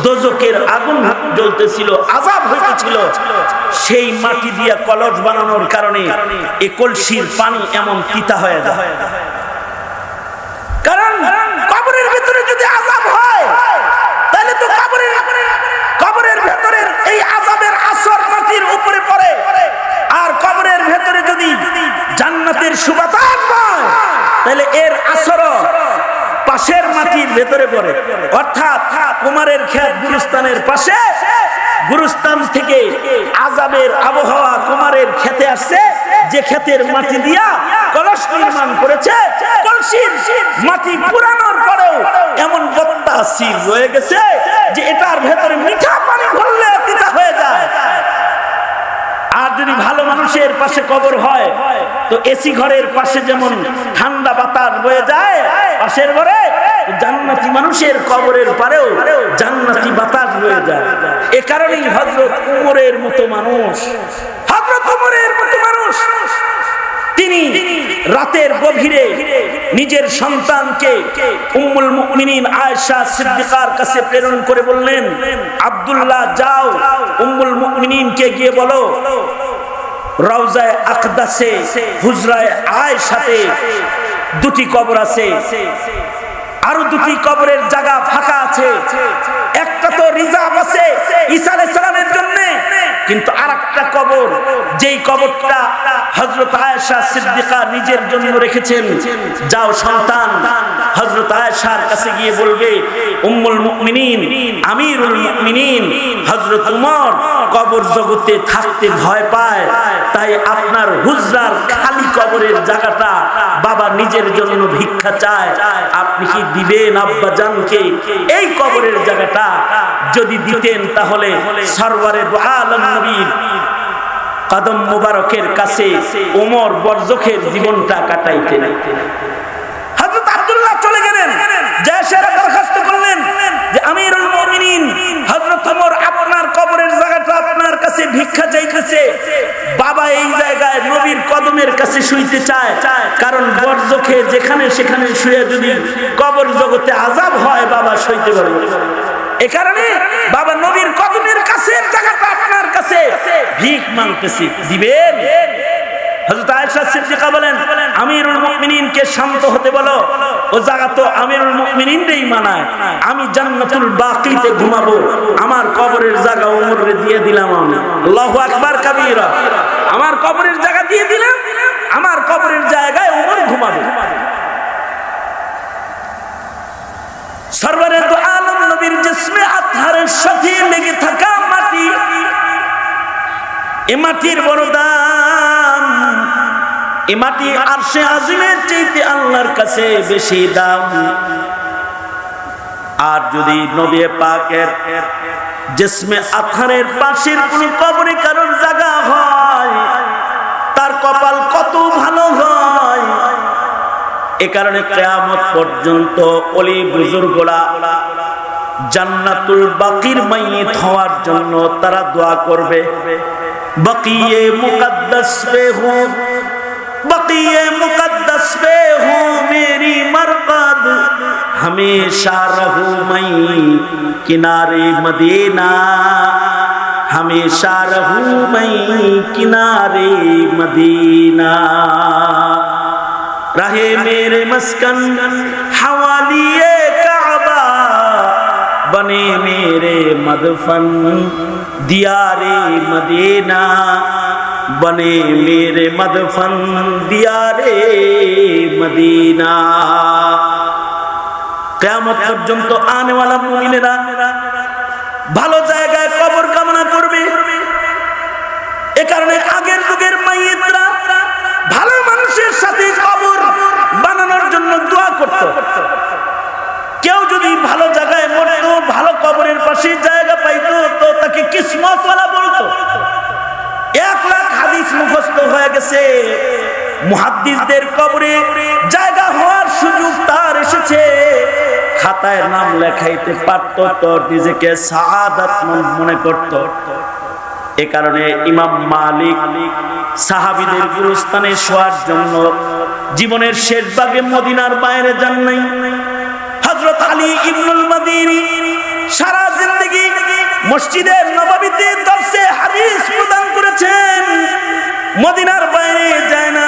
দোজখের আগুন জ্বলতেছিল, আযাব হইতেছিল। সেই মাটি দিয়ে কলস বানানোর কারণে এই কলসির পানি এমন তিতা হয়ে যায়। কারণ কবরের ভিতরে যদি আযাব হয় তাহলে তো কবরের ভেতরে এই আযাবের আসর মাটির উপরে পড়ে, আর কবরের ভেতরে যদি জান্নাতের সুবাতাস হয় শাস্তির ভেতরে পড়ে। অর্থাৎ কুমারের ক্ষেত গুরুস্থানের পাশে, গুরুস্থান থেকে আযাবের আবহাওয়া কুমারের খেতে আসছে, যে ক্ষেতের মাটি দিয়া কলস নির্মাণ করেছে, কলসির মাটি পুরানোর পরেও এমন বত্তা সিল রয়ে গেছে যে এটার ভেতরে মিঠা পানি ভরলে তিতা হয়ে যায়। আর যদি ভালো মানুষের পাশে কবর হয় তো এসি ঘরের পাশে যেমন ঠান্ডা বাতাস বয়ে যায় পাশের ঘরে, জান্নাতি মানুষের কবরের পারেও জান্নাতি বাতাস বয়ে যায়। এ কারণেই হযরত উমরের মতো মানুষ, হযরত উমরের মতো মানুষ তিনি রাতের গভীরে নিজের সন্তানকে উম্মুল মুমিনিন আয়েশা সিদ্দিকার কাছে প্রেরণ করে বললেন, আব্দুল্লাহ যাও উম্মুল মুমিনিনকে গিয়ে বলো রওজায়ে আকদাসে হুজরায়ে আয়েশাতে দুটি কবর আছে, আরো দুটি কবরের জায়গা ফাঁকা আছে, একটা তো রিজার্ভ আছে ঈসা আলাইহিস সালামের জন্য, কিন্তু আরেকটা কবর যেই কবরটা হযরত আয়েশা সিদ্দিকা নিজের জন্য রেখেছেন, যাও সন্তান হযরত আয়েশার কাছে গিয়ে বলবে উম্মুল মুমিনিন আমিরুল মুমিনিন হযরত উমর কবর জগতে থাকতে ভয় পায়, তাই আপনার হুজরার খালি কবরের জায়গাটা বাবা নিজের জন্য ভিক্ষা চায়, আপনি কি দিবেন আব্বা জানকে এই কবরের জায়গাটা? যদি দিতেন তাহলে সরওয়ারে দু আলম নবীর কদম মুবারকের কাছে ওমর বরজখের জীবনটা কাটাইতেন। হযরত আব্দুল্লাহ চলে গেলেন, জয়শেরা দরখাস্ত করলেন যে আমিরুল মুমিনিন হযরত ওমর আপনার কবরের জায়গাটা আপনার কাছে ভিক্ষা চাইতেছে, বাবা এই জায়গায় নবীর কদমের কাছে শুইতে চায়, কারণ বরজখে যেখানে সেখানে শুয়ে যদি কবর জগতে আযাব হয় বাবা সইতে পারবে, এ কারণে বাবা নবীর কদমের কাছে জায়গাটা আপনার কাছে ভিক মাংতেছি, দিবেন? হযরত আয়েশা সিদ্দিকা বলেন আমিরুল মুমিনিনকে শান্ত হতে বলো, ও জায়গা তো আমিরুল মুমিনিনই মানায়, আমি জান্নাতুল বাকিতে ঘুমাবো, আমার কবরের জায়গা ওমরে দিয়ে দিলাম আমি, আল্লাহু আকবার কাবীরা, আমার কবরের জায়গা দিয়ে দিলাম, আমার কবরের জায়গায় ওমর ঘুমাবে। সরওয়ারে দু আলম নবীর জিসমে আতহারের সাথে লেগে থাকা মাটি, এ মাটির বড় দাম, এ মাটি আরশে আজিমের চাইতে আল্লাহর কাছে বেশি দাম। আর যদি নবী পাকের জিসমে আতহারের পাশের কোন কবরে কারোর জায়গা হয় তার কপাল কত ভালো হয়। এ কারণে কিয়ামত পর্যন্ত ওলি বুজুর্গরা জান্নাতুল বাকির মাইয়িত হওয়ার জন্য তারা দোয়া করবে, বাকিয়ে মুকদ্দাস পে হো, বাকিয়ে মুকদ্দাস পে হো মেরি মরকদ, हमेशा रहूं मैं किनारे मदीना, हमेशा रहूं मैं किनारे मदीना, रहे मेरे मस्कन हवालिए काबा, बने मेरे मदफन दियारे मदीना, बने मेरे मदफन दियारे मदीना। কিয়ামত পর্যন্ত আনেওয়ালা মুমিনেরা ভালো জায়গায় কবর কামনা করবে। এ কারণে আগের যুগের মাইয়িতরা ভালো মানুষের সাথে কবর বানানোর জন্য দোয়া করত। কেউ যদি ভালো জায়গায় মরতো, ভালো কবরের পাশে জায়গা পাইতো তো তাকে কিসমতওয়ালা বলতো। 1 লাখ হাদিস মুখস্থ হয়ে গেছে, মুহাদ্দিসদের কবরে জায়গা হওয়ার সুযোগ তার এসেছে, খাতায় নাম লেখাইতে পারতো তো নিজেকে সাআদাতমন্দ মনে করত। এ কারণে ইমাম মালিক সাহাবীদের গুরুস্থানে শোয়ার জন্য জীবনের শেষ ভাগে মদিনার বাইরে যান নাই। হযরত আলী ইবনুল মাদিনী সারা জিন্দেগি মসজিদে নববীতে দরসে হাদিস প্রদান করেছেন, মদিনার বাইরে যায় না,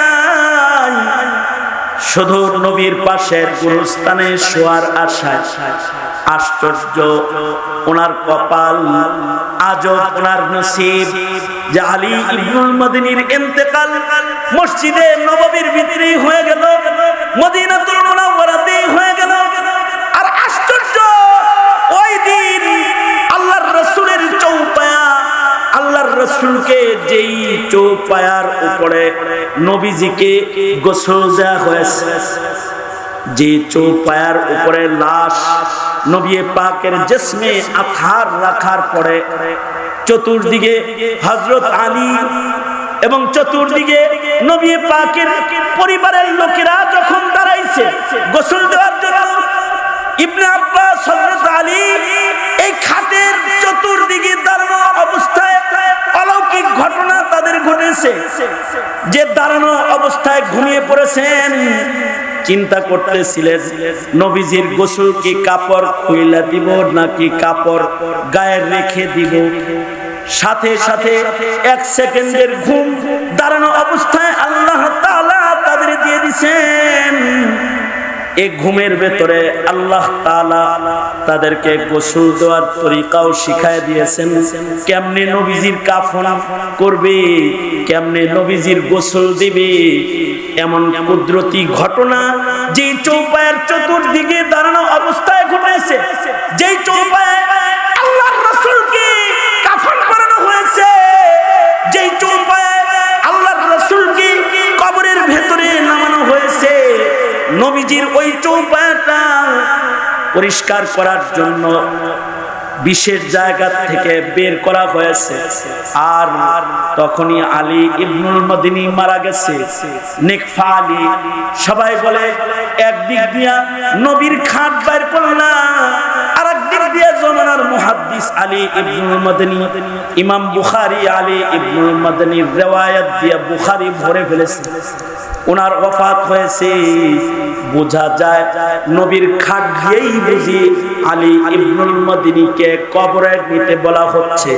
শুধু নবীর পাশের গুরুস্থানে শোয়ার আশায়। আশ্চর্য ওনার কপাল, আজব ওনার নসিব যে আলী ইবনুল মাদিনীর ইন্তেকাল মসজিদে নববীর ভিতরেই হয়ে গেল, মদিনাতুল মুনাওয়ারাতেই হয়ে গেল। আর রাসূলকে যেই চৌপায়ার উপরে নবীজিকে গোসল দেওয়া হয়েছে, যে চৌপায়ার উপরে লাশ নবী পাকের জিসমে আথার রাখার পরে চতুর্দিকে হযরত আলী এবং চতুর্দিকে নবী পাকের পরিবারের লোকেরা যখন দাঁড়াইছে গোসল দেওয়ার জন্য, ইবনে আব্বাস হযরত আলী এই খাটের চতুর্দিকে দাঁড়ানো অবস্থায় অলৌকিক ঘটনা তাদের ঘটেছে, যে দাঁড়ানো অবস্থায় ঘুমিয়ে পড়েছেন। চিন্তা করতেছিলেন নবীজির গোসল কি কাপড় খুইলা দিব নাকি কাপড় গায়ে রেখে দিব। সাথে সাথে এক সেকেন্ডের ঘুম দাঁড়ানো অবস্থায় আল্লাহ তাআলা তাদের দিয়ে দিয়েছেন। এই ঘুমের ভেতরে আল্লাহ তাআলা তাদেরকে গোসল দেওয়ার তরিকাও শিখায় দিয়েছেন, কেমনে নবীজির কাফন করবে, কেমনে নবীজির গোসল দিবে। এমন কুদরতি ঘটনা যেই চৌপায়ের চতুর্দিকে দাঁড়ানো অবস্থায় ঘটেছে, যেই চৌপায়ে আল্লাহর রাসূলকে কাফন করানো হয়েছে, যেই চৌপায়ে আল্লাহর রাসূলকে কবরের ভেতরে নামানো হয়েছে, নবীজির ওই চৌপায়াটা পরিষ্কার করার জন্য বিশেষ জায়গা থেকে বের করা হয়েছে। আর তখনই আলী ইবনুল মদিনী মারা গেছে। নেকফা আলী, সবাই বলে একদিক দিয়া নবীর খাট বের করলা, আর একদিক দিয়া জমানার মুহাদ্দিস আলী ইবনুল মদিনী, ইমাম বুখারী আলী ইবনুল মদিনীর riwayat দিয়া বুখারী ভরে ফেলেছে। ওনার ওফাত হয়েছে, বোঝা যায় নবীর খাট দিয়েই বুঝি আলী ইবনুল মদিনীকে কবরে নিতে বলা হচ্ছে।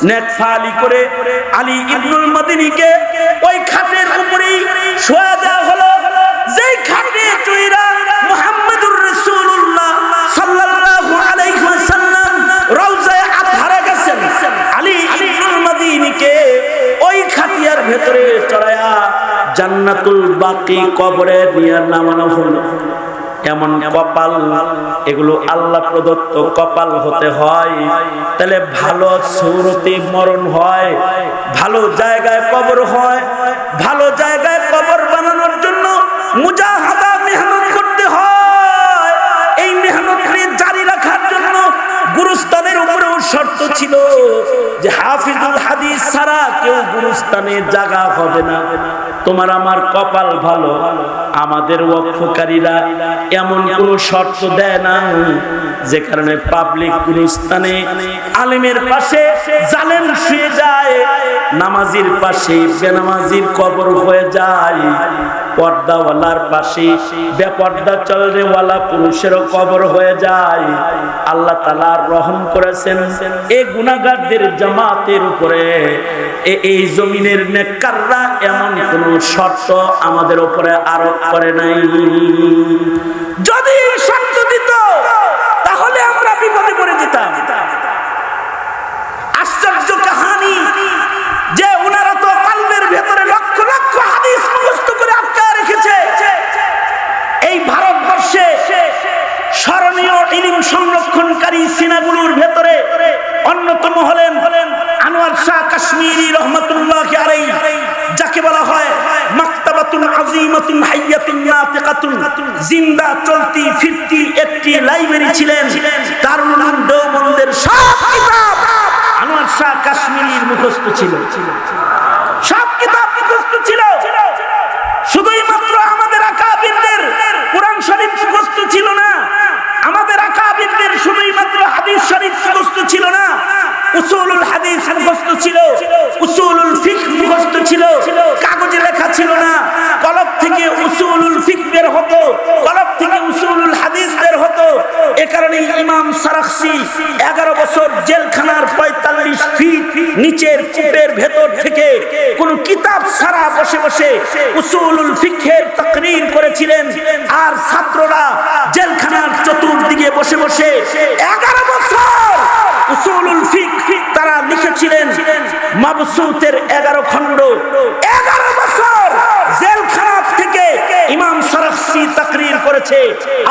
নেকফা আলী করে আলী ইবনুল মদিনীকে ওই খাটের উপরেই শোয়া দেওয়া হলো, যেই খাটে চুইরা মুহাম্মদুর রাসূলুল্লাহ সাল্লাল্লাহু আলাইহি ওয়াসাল্লাম রওজায়ে আতহারে গেছেন। আলী ইবনুল মদিনীকে ওই খাটিয়ার ভেতরে চড়ায়া জান্নাতুল বাকি কবরে নিয়ে নামানো হলো। এমন কপাল, এগুলো আল্লাহ প্রদত্ত কপাল হতে হয়, তাহলে ভালো সূরতে মরণ হয়, ভালো জায়গায় কবর হয়। ভালো জায়গায় কবর বানানোর জন্য মুজাহাদা মেহনত করতে হয়। এই মেহনত জারি রাখার জন্য গুরুস্থানের উপরেও শর্ত ছিল যে হাফিজুল হাদিস ছাড়া কেউ গুরুস্থানে জায়গা হবে না। তোমার আমার কপাল ভালো, আমাদের ওয়াকফকারীরা এমন কোনো শর্ত দেয় না যে কারণে পাবলিক গুরুস্থানে আলেমের পাশে জালেম শুয়ে যায়, নামাজির পাশে বেনামাজির কবর হয়ে যায়, পর্দাওয়ালার পাশে বেপর্দা চলরেওয়ালা পুরুষেরও কবর হয়ে যায়। আল্লাহ তাআলা রহম করেছেন এই গুনাহগারদের জামাতের উপরে। এই জমিনের নেককাররা এমন কোন শর্ত আমাদের উপরে আরোপ করে নাই। যদি শর্ত দিত তাহলে আমরা বিপদে পড়ে যেতাম। আশ্চর্য কাহিনী যে ওনারা তো কলবের ভেতরে লক্ষ লক্ষ হাদিস মুখস্থ করে আটকায় রেখেছে। এই ভারতবর্ষে স্মরণীয় ইলম সংরক্ষণকারী সিনাগুলোর ভেতরে অন্যতম হলেন আনোয়ার শাহ কাশ্মীরি রহমাতুল্লাহি আলাইহি, যাকে বলা হয় মাকতাবাতুন আযীমাতুন হাইয়াতুন নাতিকাতুন, জিন্দা চলতি ফিরতি একটি লাইব্রেরি ছিলেন। দারুল উলুম দেওবন্দের সব কিতাব আনোয়ার শাহ কাশ্মীরির মুখস্থ ছিল, সব কিতাব মুখস্থ ছিল। শুধুই মাত্র আমাদের আকাবিরদের কোরআন শরীফ মুখস্থ ছিল না, আমাদের আকাবিরদের শুধুই মাত্র হাদিস শরীফ মুখস্থ ছিল না, উসুলুল হাদিস মুখস্থ ছিল, উসুলুল ফিকহ মুখস্থ ছিল। কাগজে লেখা ছিল না, কলম থেকে উসুলুল ফিকহ বের হতো, কলম থেকে উসুলুল হাদিস বের হতো। এ কারণে ইমাম সারাখসি 11 বছর জেলখানার 45 ফিট নিচের কূপের ভেতর থেকে কোন কিতাব ছাড়া বসে বসে উসুলুল ফিকহের তাকরীর করেছিলেন। আর ছাত্ররা জেলখানার চতুর্দিকে বসে বসে 11 বছর উসুলুল ফিকহ তারা লিখেছিলেন। মাবসুতের 11 খণ্ড 11 বছর জেলখানা থেকে ইমাম সারাখসি তাকরীর করেছে,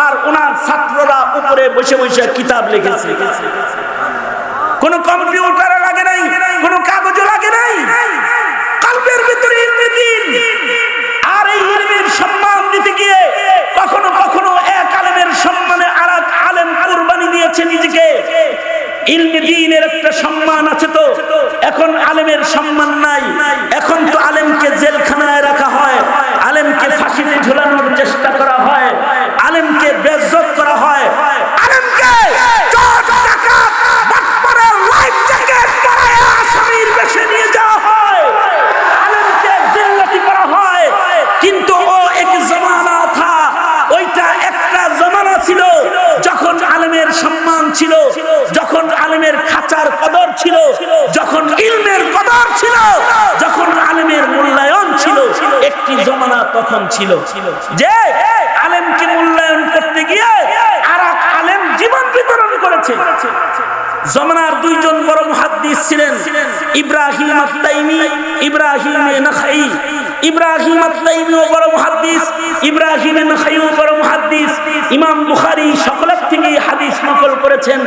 আর ওনার ছাত্ররা উপরে বসে বসে কিতাব লিখেছে। কোন কম্পিউটার লাগে নাই, কোন কাগজ লাগে নাই। আলেমের সম্মান নাই। এখন তো আলেমকে জেলখানায় রাখা হয়, আলেমকে ফাঁসিতে ঝুলানোর চেষ্টা করা হয়, আলেমকে বেইজ্জত করা হয়, আলেমকে চোর ডাকাত বাটপারের লাইফ জ্যাকেট পরায়া আসামির বেশে নিয়ে যাওয়া হয়, আলেমকে জিল্লাতি করা হয়। কিন্তু ও এক জমানা থা, ওইটা একটা জমানা ছিল যখন আলেমের সম্মান ছিল, যখন আলেমের খাঁচার কদর ছিল, যখন ইলমের কদর ছিল, যখন আলেমের মূল্যায়ন ছিল। একটি জমানা তখন ছিল যে আলেমকে মূল্যায়ন করতে গিয়ে আর এক আলেম জীবন বিতরণ করেছে। জমানার দুইজন বড় মুহাদ্দিস ছিলেন, ইব্রাহিম আত-তাইমি, ইব্রাহিম নাখাই। ইব্রাহিম আত-তাইমিও বড় মুহাদ্দিস, ইব্রাহিম নাখাইও বড় মুহাদ্দিস। ইমাম বুখারী সকলের থেকে হাদিস নকল করেছেন,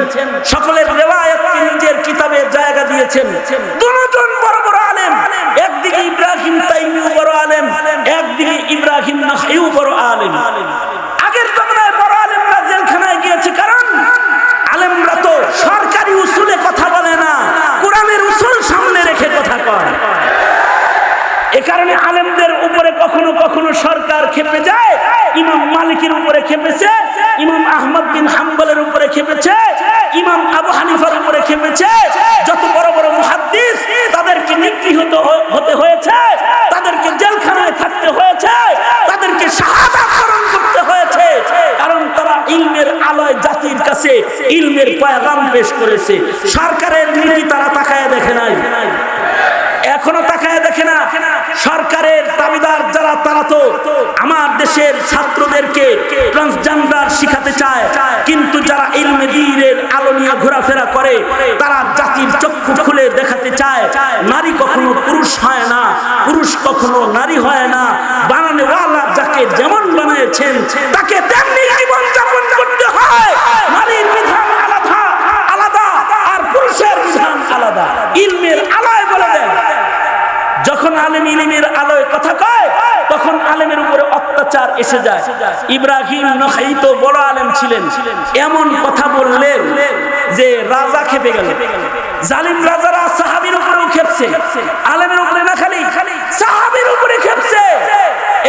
সকলের রিওয়ায়াতকে নিজের কিতাবে জায়গা দিয়েছেন। দুজন বড় বড় আলেম, একদিকে ইব্রাহিম তাইমিও বড় আলেম, একদিকে ইব্রাহিম নাখাইও বড় আলেম। আগের জমানায় বড় আলেমরা জেলখানায় গিয়েছে, কারণ আলেমরা তো সরকারি উসুলে কথা বলে না, কোরআনের উসুল সামনে রেখে কথা কয়। এ কারণে আলেমদের উপরে কখনো কখনো সরকার খেপে যায়। ইমাম মালিকের উপরে খেপেছে, ইমাম আহমদ বিন হাম্বলের উপরে খেপেছে, ইমাম আবু হানিফার উপরে খেপেছে। যত বড় বড় মুহাদ্দিস তাদেরকে নিগৃহীত হতে হয়েছে, তাদেরকে জেলখানায় থাকতে হয়েছে, তাদেরকে শাহাদাত বরণ করতে হয়েছে, কারণ তারা ইলমের আলোয় জাতির কাছে ইলমের পয়গাম পেশ করেছে। সরকারের নীতি তারা তাকায় দেখে নাই, এখনো তাকায় দেখে না। সরকারের দাবিদার যারা, তারা তো আমার দেশের ছাত্রদেরকে ট্রান্সজেন্ডার শিখাতে চায়, কিন্তু যারা ইলমে দ্বীনের আলো নিয়ে ঘোরাফেরা করে তারা জাতির চক্ষু খুলে দেখাতে চায় নারী কখনো পুরুষ হয় না, পুরুষ কখনো নারী হয় না। বানানেওয়ালা যাকে যেমন বানিয়েছেন তাকে তেমনি জীবন যাপন করতে হয়। নারীর বিধান আলাদা আলাদা আর পুরুষের বিধান আলাদা, ইলমের আলোয় বলে দেন। যখন আলেম ইলমের আলোয় কথা কয় তখন আলেমের উপরে অত্যাচার এসে যায়। ইব্রাহিম নাখাই তো বড় আলেম ছিলেন, এমন কথা বললেন যে রাজা খেপে গেল। জালিম রাজারা সাহাবীর উপরেও খেপছে, আলেমের উপরে না খালি সাহাবীর উপরে খেপছে।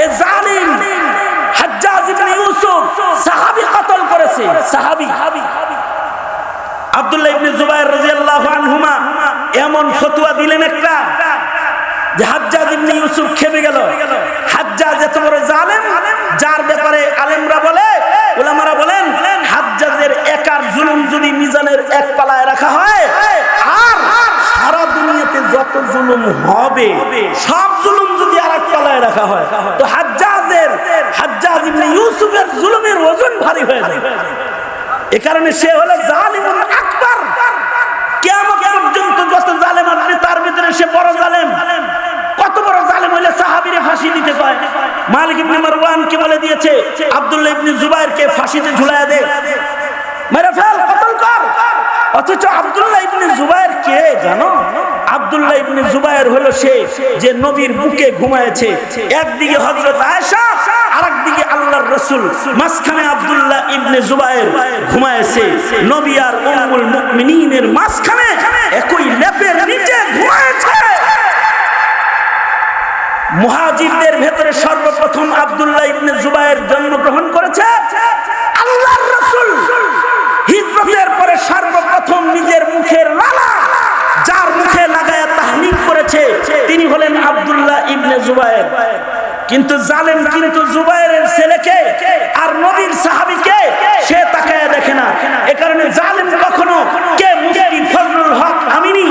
এ জালিম হাজ্জাজ ইবনে ইউসুফ সাহাবী কতল করেছে। সাহাবী আব্দুল্লাহ ইবনে জুবায়ের রাদিয়াল্লাহু আনহুমা এমন ফতোয়া দিলেন একটা যে হাজ্জাজ ইবনে ইউসুফ খেপে গেল। হাজ্জাজ এত বড় জালেম, যার ব্যাপারে আলেমরা বলে, উলামারা বলেন, হাজ্জাজের একার জুলুম যদি মিজানের এক পালায় রাখা হয় আর সারা দুনিয়াতে যত জুলুম হবে সব জুলুম যদি আরেক পালায় রাখা হয় তো হাজ্জাজ ইবনে ইউসুফের জুলুমের ওজন ভারী হয়ে যায়। এ কারণে সে হলো জালিমুল আকবার। কিয়ামত পর্যন্ত যত জালেম আসবে তার ভিতরে সে বড় জালেম। কত বড় জালেম হলে সাহাবীরে ফাঁসি দিতে পায়। মালিক ইবনে মারওয়ান কে বলে দিয়েছে আব্দুল্লাহ ইবনে জুবায়েরকে ফাঁসিতে ঝুলায়া দে, মেরে ফেল, কতল কর। অথচ আব্দুল্লাহ ইবনে জুবায়ের কে জানো? আব্দুল্লাহ ইবনে জুবায়ের হলো সে যে নবীর বুকে ঘুমায়েছে। একদিকে হযরত আয়েশা, আরেকদিকে আল্লাহর রাসূল, মাঝখানে আব্দুল্লাহ ইবনে জুবায়ের ঘুমায়েছে। নবী আর উম্মুল মুমিনিনের মাঝখানে একই লেপের নিচে ঘুমায়েছে। মুহাজিরদের ভেতরে সর্বপ্রথম আব্দুল্লাহ ইবনে জুবায়ের জন্মগ্রহণ করেছে। আল্লাহর রাসূল হিজরতের পরে সর্বপ্রথম নিজের মুখের লালা যার মুখে লাগায়া তাহনিক করেছে তিনি হলেন আব্দুল্লাহ ইবনে জুবায়ের। কিন্তু জালেম কিন্তু জুবায়েরের ছেলেকে আর নবীর সাহাবীকে সে তাকায়া দেখে না। এ কারণে জালেম কখনো কে মুফতি ফজলুল হক আমিনী,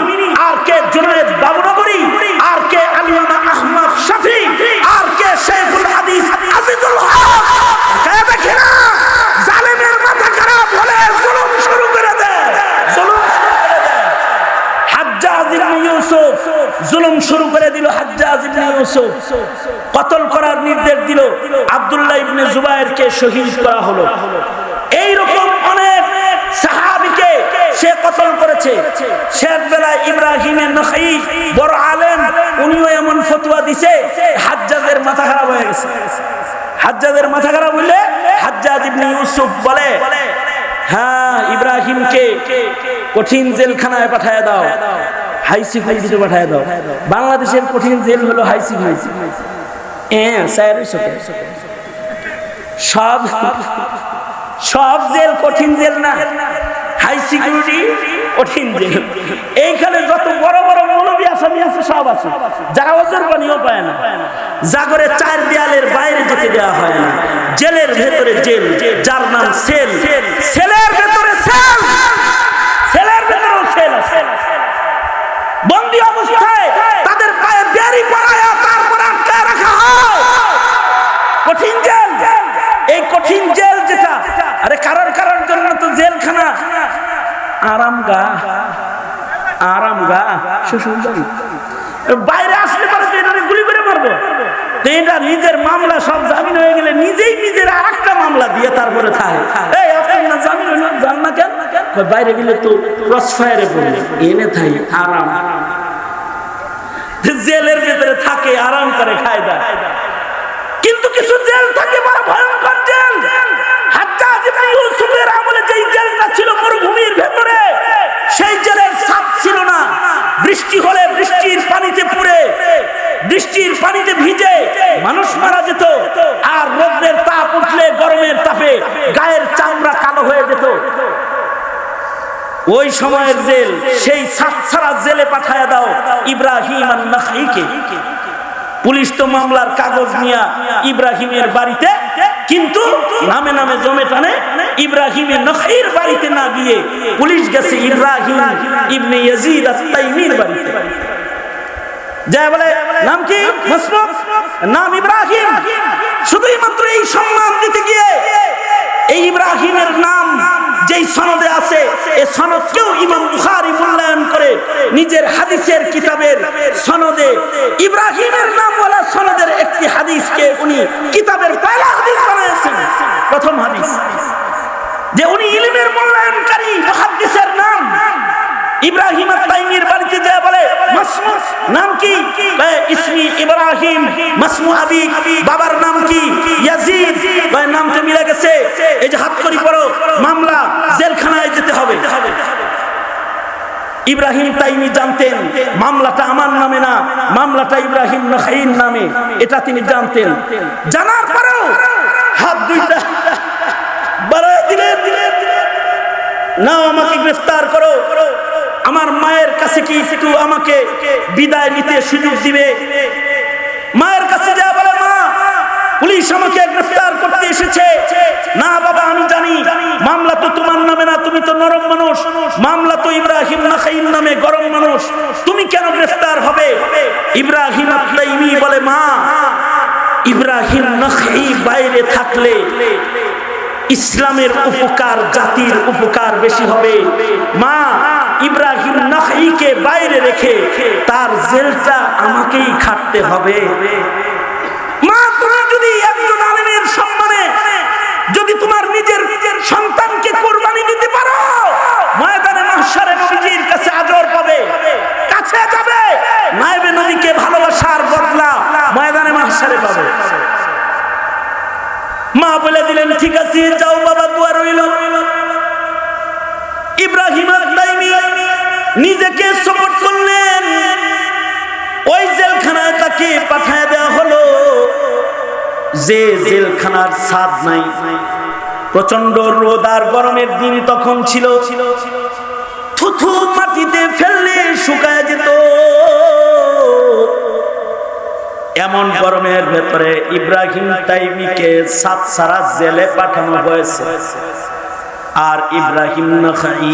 আর কে জুনায়েদ বাবুনগরী, আর কে আল্লামা আহমদ শফী, আর কে শেখুল হাদিস আজিজুল হক তাকায়া দেখে না। জালেমের মাথা খারাপ হলে জুলুম শুরু করে দেয়, জুলুম শুরু করে দেয়। হাজ্জাজ ইবনে ইউসুফ জুলুম শুরু করে দিল। হাজ্জাজ ইবনে ইউসুফ কতল করার নির্দেশ দিল। আব্দুল্লাহ ইবনে জুবায়েরকে শহীদ করা হলো। এই রকম অনেক সাহাবীকে সে কতল করেছে। শেষ বেলায় ইব্রাহিম নাখাই বড় আলেম, উনিও এমন ফতোয়া দিছে, হাজ্জাজের মাথা খারাপ হয়ে গেছে। হাজ্জাজের মাথা খারাপ হইলে হাজ্জাজ ইবনে ইউসুফ বলে, হ্যাঁ ইব্রাহিমকে কঠিন জেলখানায় পাঠায় দাও। হাই সিকিউরিটিতে পাঠায় দাও। বাংলাদেশের কঠিন জেল হলো হাই সিকিউরিটি। সব সব জেল কঠিন জেল না, হাই সিকিউরিটি কঠিন জেল। এইখানে যত বড় বড় মৌলবী আসামি আছে সব আছে, যারা ওজোর পানিও পায় না, জাগরে 4 দেয়ালের বাইরে যেতে দেওয়া হয় না। জেলের ভেতরে জেল, যার নাম সেল। সেলের ভেতরে সেল, সেলের ভেতরেও সেল আছে। বন্দী অবস্থায় তাদের পায়ে বেড়ি পরায়া তারপর আটকায় রাখা হয়। কঠিন জেল, এই কঠিন জেল যেটা, আরে কারোর জন্য তো জেলখানা আরামগা, আরামগা শ্বশুর বাড়ি। বাইরে আসলে পারে তো এটা গুলি করে মারবো। এটা নিজের মামলা সব জামিন হয়ে গেলে নিজেই নিজের আরেকটা মামলা দিয়ে তারপরে থাকে। এই আপনার না জামিন হইল, জান না কেন? বাইরে গেলে তো ক্রস ফায়ারে পড়বে, এনে থাকে আরাম। জেলের ভিতরে থাকে আরাম করে খায় দায়। কিন্তু কিছু জেল থাকে বড় ভয়ঙ্কর জেল। হাজ্জাজ ইবনে ইউসুফের আমলে যেই জেলটা ছিল মরুভূমির ভেতরে, সেই জেলের ছাদ ছিল না। বৃষ্টি হলে বৃষ্টির পানিতে পুড়ে, বৃষ্টির পানিতে ভিজে মানুষ মারা যেত। আর রোদের তাপ উঠলে গরমের তাপে গায়ের চামড়া কালো হয়ে যেত। ওই সময়ের জেল, সেই ছাড়া জেলে পাঠায় দাও ইব্রাহিম আন-নাখাইকে। পুলিশ তো মামলার কাগজ নিয়ে ইব্রাহিমের বাড়িতে, কিন্তু নামে নামে জমে টানে ইব্রাহিমের নাখাইর বাড়িতে না গিয়ে পুলিশ গেছে ইব্রাহিম ইবনে ইয়াজিদ আত-তাইমির বাড়িতে। যা বলে নাম কি? মাসরুফ, নাম ইব্রাহিম। শুধুই মাত্র এই সম্মান দিতে গিয়ে এই ইব্রাহিমের নাম যেই সনদে আছে, এই সনদকেও ইমাম বুখারী মূল্যায়ন করে নিজের হাদিসের কিতাবের সনদে ইব্রাহিমের নামওয়ালা সনদের একটি হাদিসকে উনি কিতাবের পয়লা হাদিস বানিয়েছেন, প্রথম হাদিস। যে উনি ইলমের মূল্যায়নকারী মুহাদ্দিসের নাম ইব্রাহিম আত-তাইমির বাড়িতে যায় বলে মাসমু, নাম কি? ইসমি ইব্রাহিম, মাসমু আবি, বাবার নাম কি? ইয়াজিদ। নামটা মিলে গেছে, এই যে হাত করি পড়ো, মামলা, জেলখানায় যেতে হবে। ইব্রাহিম তাইমি জানতেন মামলাটা আমার নামে না, মামলাটা ইব্রাহিম নাখাইর নামে, এটা তিনি জানতেন। জানার পরেও হাত দুইটা বাড়ায় দিলেন, না আমাকে গ্রেফতার করো, আমার মায়ের কাছে কি একটু আমাকে বিদায় নিতে সুযোগ দিবে? মায়ের কাছে যা বলে, মা পুলিশ আমাকে গ্রেফতার করতে এসেছে। না বাবা, আমি জানি মামলা তো তোমার নামে না, তুমি তো নরম মানুষ, মামলা তো ইব্রাহিম নাখাইর নামে, গরম মানুষ, তুমি কেন গ্রেফতার হবে? ইব্রাহিম আত-তাইমি বলে, মা ইব্রাহিম নাখাই বাইরে থাকলে ইসলামের উপকার, জাতির উপকার বেশি হবে। মা ইব্রাহিম নাখাইকে বাইরে রেখে তার জেলটা আমাকেই খাটতে হবে। মা তুমি যদি একজন আলেমের সম্মানে যদি তোমার নিজের সন্তানকে কোরবানি দিতে পারো, ময়দানে মাহশারে নবীজির কাছে আজর পাবে, কাছে যাবে, নায়েবে নবীকে ভালোবাসার বদলা ময়দানে মাহশারে পাবে। মা বলে দিলেন, ঠিক আছে যাও বাবা, দোয়া রইল। ইব্রাহিম আত-তাইমি নিজেকে সমর্থন করলেন, ওই জেলখানায় তাকে পাঠায় দেওয়া হলো, যে জেলখানার ছাদ নাই। প্রচন্ড রোদ আর গরমের দিন তখন ছিল, থুথু মাটিতে ফেললে শুকায় যেত। এমন গরমের ভেতরে ইব্রাহিম তাইমিকে ছাদ ছাড়া জেলে পাঠানো হয়েছে। আর ইব্রাহিম নাখাই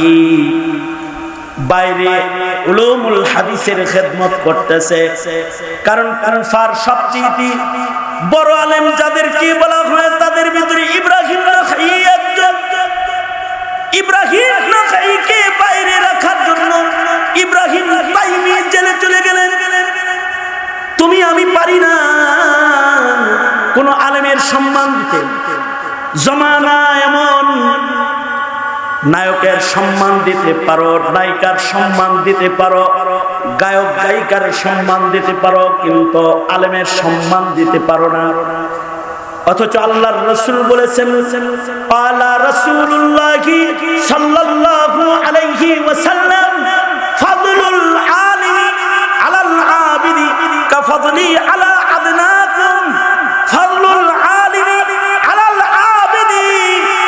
বাইরে উলুমুল হাদিসের খেদমত করতেছে। কারণ সবচেয়ে বড় আলেম যাদেরকে বলা হয় তাদের ভিতরে ইব্রাহিম নাখাই একজন। ইব্রাহিম নাখাইকে বাইরে রাখার জন্য ইব্রাহিম তাইমি জেলে চলে গেলেন। তুমি আমি পারি না কোন আলেমের সম্মান দিতে। জমানা এমন, নায়কের সম্মান দিতে পারো, নায়িকার সম্মান দিতে পারো, গায়ক গায়িকার সম্মান দিতে পারো, কিন্তু আলেমের সম্মান দিতে পারো না। অথচ আল্লাহর রাসূল বলেছেন, আলা রাসূলুল্লাহি সাল্লাল্লাহু আলাইহি ওয়াসাল্লাম ফাদলুল আলিম কাফাদলি আলা আদনাকুম ফাদলুল আলিমি আলাল আবিদি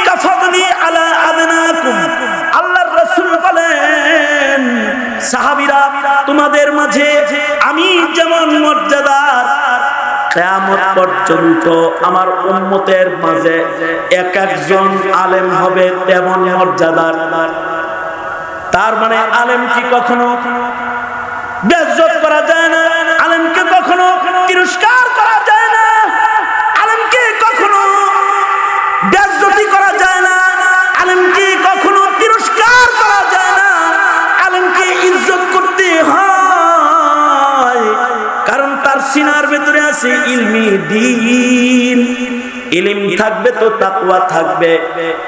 কাফাদলি আলা আদনাকুম। আল্লাহর রাসূল বলেন, সাহাবীরা, তোমাদের মাঝে আমি যেমন মর্যাদার, কিয়ামত পর্যন্ত আমার উম্মতের মাঝে এক একজন আলেম হবে তেমন মর্যাদার। তার মানে আলেম কি কখনো বেইজ্জত করা যায় না, আলেমকে কখনো তিরস্কার করা যায় না, আলেমকে কখনো বেইজ্জতি করা যায় না, আলেমকে কখনো তিরস্কার করা যায় না, আলেমকে ইজ্জত করতে হয়, কারণ তার সিনার ভেতরে আছে ইলমি দ্বীন। ইলম থাকবে তো তাকওয়া থাকবে,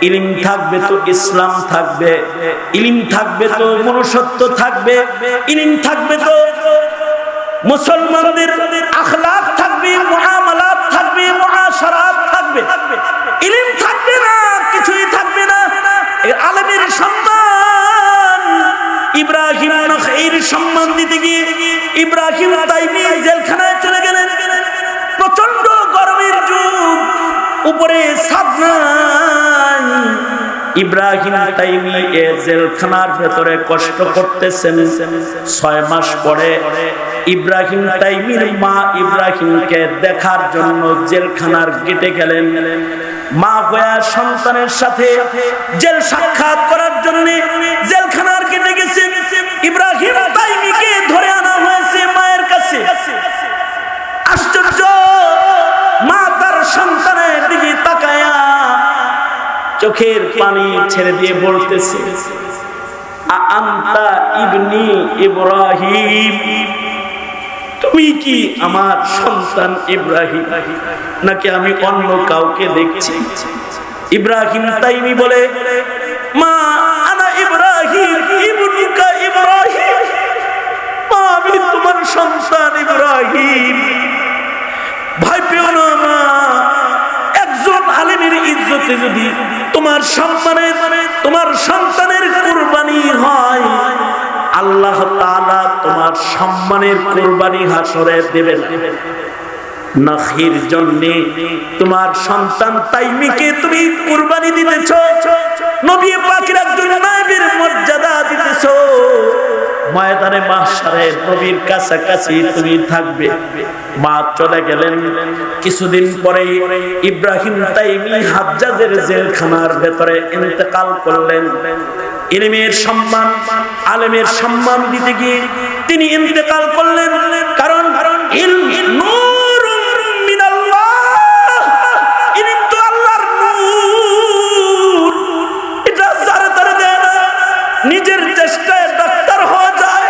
ইলম থাকবে তো ইসলাম থাকবে, ইলম থাকবে তো মনুষ্যত্ব থাকবে, ইলম থাকবে তো মুসলমানদের আখলাক থাকবে, মুআমালাত থাকবে, মুআশারাত থাকবে। ইলম থাকবে না, কিছুই থাকবে না। আলেমের সম্মান, ইব্রাহিম নাখাইর সম্মান দিতে গিয়ে ইব্রাহিম তাইমি জেলখানায় চলে গেলেন। প্রচন্ড গরমের যুগ, উপরে ছাদ নাই। ইব্রাহিম তাইমি জেলখানার ভেতরে কষ্ট করতেছেন। 6 মাস পরে ইব্রাহিম তাইমির মা ইব্রাহিমকে দেখার জন্য জেলখানার গেটে গেলেন। মা হয়ে সন্তানের সাথে জেল সাক্ষাৎ করার জন্য জেলখানার গেটে গেছেন। ইব্রাহিম তাইমিকে ধরে আনা হয়েছে মায়ের কাছে। আশ্চর্য, মা তার সন্তানের দিকে তাকায়া চোখের পানি ছেড়ে দিয়ে বলতেছে, আনতা ইবনি ইব্রাহিম, তুমি কি আমার সন্তান ইব্রাহিম, নাকি আমি অন্য কাউকে দেখছি? ইব্রাহিম তাইমি বলে, মা আনা ইব্রাহিম ইবনুকা ইব্রাহিম, মা আমি তোমার সন্তান ইব্রাহিম। ভয় পেও না মা, একজন আলেমের ইজ্জতে যদি তোমার সম্মানের, তোমার সন্তানের কুরবানি হয়, আল্লাহ তাআলা তোমার সম্মানের কুরবানি হাসরে দেবেন। নাখির জন্য তোমার সন্তান তাইমিকে তুমি কুরবানি দিতেছো, নবী পাকের একজন নায়েবের মর্যাদা দিতেছো। ময়দানে মাহশারে নবীর কাছাকাছি তুমি থাকবে। মা চলে গেলেন। কিছুদিন পরে ইব্রাহিম তাইমি হাজ্জাজের জেলখানার ভেতরে ইন্তেকাল করলেন। ইলমের সম্মান, আলেমের সম্মান দিতে গিয়ে তিনি ইন্তেকাল করলেন। কারণ ইলম নূরুম মিনাল্লাহ, ইলম তো আল্লাহর নূর। এটা যারা তারা দেয় না। নিজের চেষ্টায় ডাক্তার হওয়া যায়,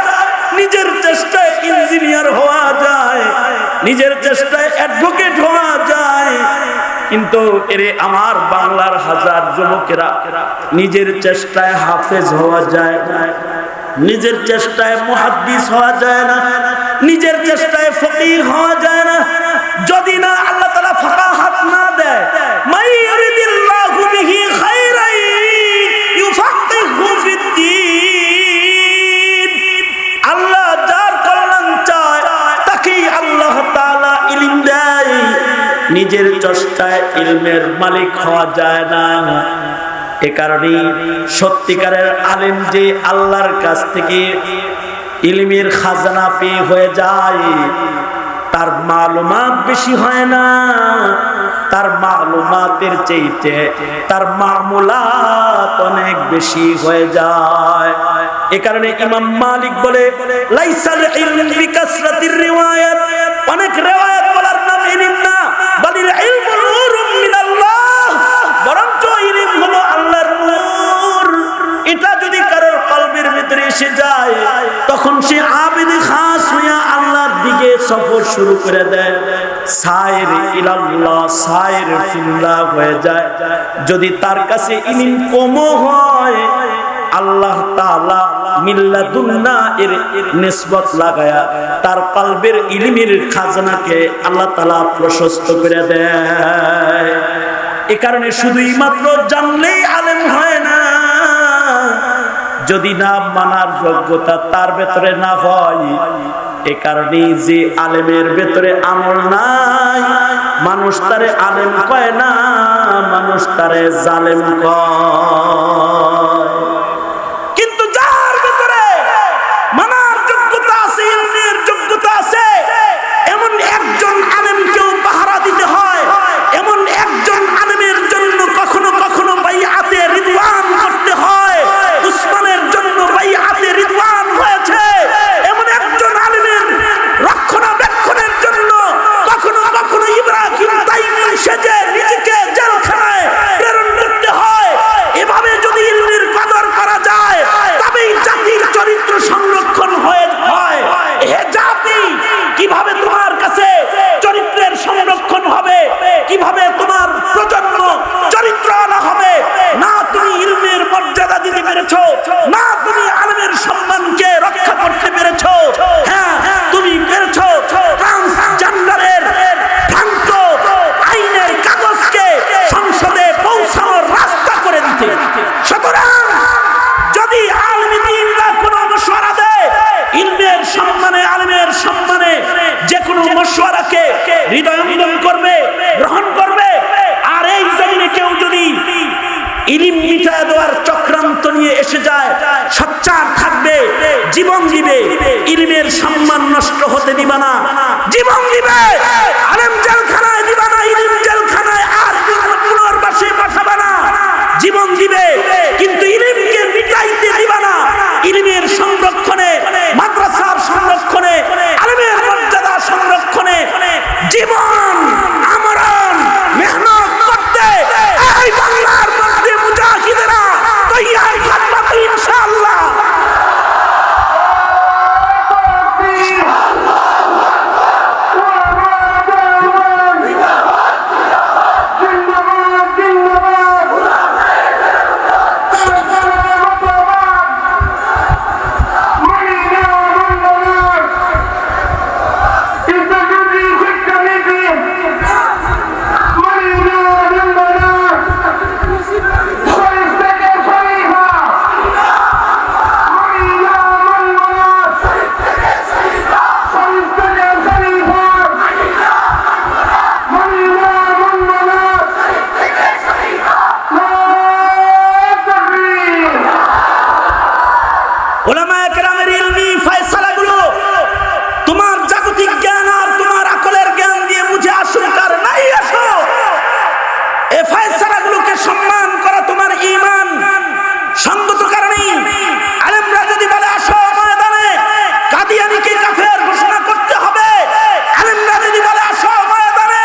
নিজের চেষ্টায় ইঞ্জিনিয়ার হওয়া যায়, নিজের চেষ্টায় অ্যাডভোকেট হওয়া যায়, কিন্তু এরে আমার বাংলার হাজার যুবকেরা নিজের চেষ্টায় হাফেজ হওয়া যায় না, নিজের চেষ্টায় মুহাদ্দিস হওয়া যায় না, নিজের চেষ্টায় ফকিহ হওয়া যায় না। যদি না আল্লাহ তাআলা ফাকাহাত না দেয়, মাই ইউরিদিল্লাহু বিহি খায়রান ইউফাক্কিহু ফিদ্দীন, আল্লাহ যার কল্যাণ চায় তাকেই আল্লাহ তাআলা ইলম দেয়। নিজের চেষ্টায় ইলমের মালিক হওয়া যায় না। এ কারণে সত্যিকারের আলেম যে আল্লাহর কাছ থেকে ইলমের খাজানা পেয়ে হয়ে যায়, তার মালুমাত বেশি হয় না, তার মালুমাতের চাইতে তার মামুলাত অনেক বেশি হয়ে যায়। এ কারণে ইমাম মালিক বলে, লাইসাল ইলম বিকাসরাতির রিওয়ায়াত, অনেক রিওয়ায়াত বলার নাম ইলম না, বালিল ইলমু নূরুম মিনাল্লাহ, বরঞ্চ ইলম হলো আল্লাহর নূর। এটা যদি কারোর কলবের ভিতরে এসে যায়, তখন সে আবিদ খাস হইয়া আল্লাহর দিকে সফর শুরু করে দেয়, সাইর ইলাল্লাহ, সাইর ফিল্লাহ হয়ে যায়। যদি তার কাছে ইলম কম হয়, আল্লাহ তাআলা মিল্লাদুন্না এর নিসবত লাগায়া তার কলবের ইলমের খাজানাকে আল্লাহ তাআলা প্রশস্ত করে দেয়। এই কারণে শুধুই মাত্র জানলেই আলেম হয় না, যদি না মানার যোগ্যতা তার ভেতরে না হয়, এ কারণে যে আলেমের ভেতরে আমল নাই, মানুষ তারে আলেম কয় না, মানুষ তারে জালেম কয়। কিন্তু যার ভেতরে মানার যোগ্যতা আছে, ইলমের যোগ্যতা আছে, এমন একজন আলেমকেও পাহারা দিতে হয়, এমন একজন আলেমের জন্য কখনো কখনো বাইআতে রিদওয়ান করতে হয়। উসমানের জন্য বাইআতে রিদওয়ান হয়েছে। এমন একজন আলেমের রক্ষণাবেক্ষণের জন্য কখনো কখনো ইব্রাহিম তাইমি সেজে নিজেকে জেলখানায় প্রেরণ করতে হয়। এভাবে যদি ইলমের কদর করা যায়, তবেই জাতির চরিত্র সংরক্ষণ হয়। হে জাতি, কিভাবে তোমার কাছে চরিত্রের সংরক্ষণ হবে, কিভাবে তোমার প্রজন্ম চরিত্রওয়ালা হবে? না তুমি ইলমের মর্যাদা দিতে পেরেছো, না তুমি আলেমের সম্মানকে রক্ষা করতে পেরেছো। হ্যাঁ, তুমি পেরেছো ট্রান্সজেন্ডারের ভ্রান্ত আইনের কাগজকে সংসদে পৌঁছানোর রাস্তা করে দিতে। সুতরাং যদি আলেম দ্বীনরা কোনো মশওয়ারা দেয়, ইলমের সম্মানে, আলেমের সম্মানে যে কোনো মশওয়ারাকে হৃদয়ঙ্গম করবে, গ্রহণ করবে। আর এই জমিনে কেউ যদি ইলম মিটায় দেওয়ার চক্রান্ত নিয়ে এসে যায়, সোচ্চার থাকবে, জীবন দিবে, ইলমের সম্মান নষ্ট হতে দিবা না, জীবন দিবে। আলেম জেলখানায় দিবা না, ইলম জেলখানায় আর পুনর্বাসে পাঠাবা না, জীবন দিবে। কিন্তু ইলমকে মিটাইতে দিবা না। ইলমের সংরক্ষণে, মাদ্রাসার সংরক্ষণে, আলেমের মর্যাদা সংরক্ষণে জীবন আমরণ মেহনত করতে এই বাংলার মধ্যে মুজাহিদেরা তৈয়ার থাকবে ইনশাআল্লাহ। উলামায়ে কেরামের ইলমি ফয়সালাগুলো তোমার জাগতিক জ্ঞান আর তোমার আকলের জ্ঞান দিয়ে বুঝে আসুক আর নাই আসো, এই ফয়সালাগুলোকে সম্মান করা তোমার ঈমান সঙ্গত কারণেই। আলেমরা যদি বলে আসো ময়দানে, কাদিয়ানীকে কাফের ঘোষণা করতে হবে। আলেমরা যদি বলে আসো ময়দানে,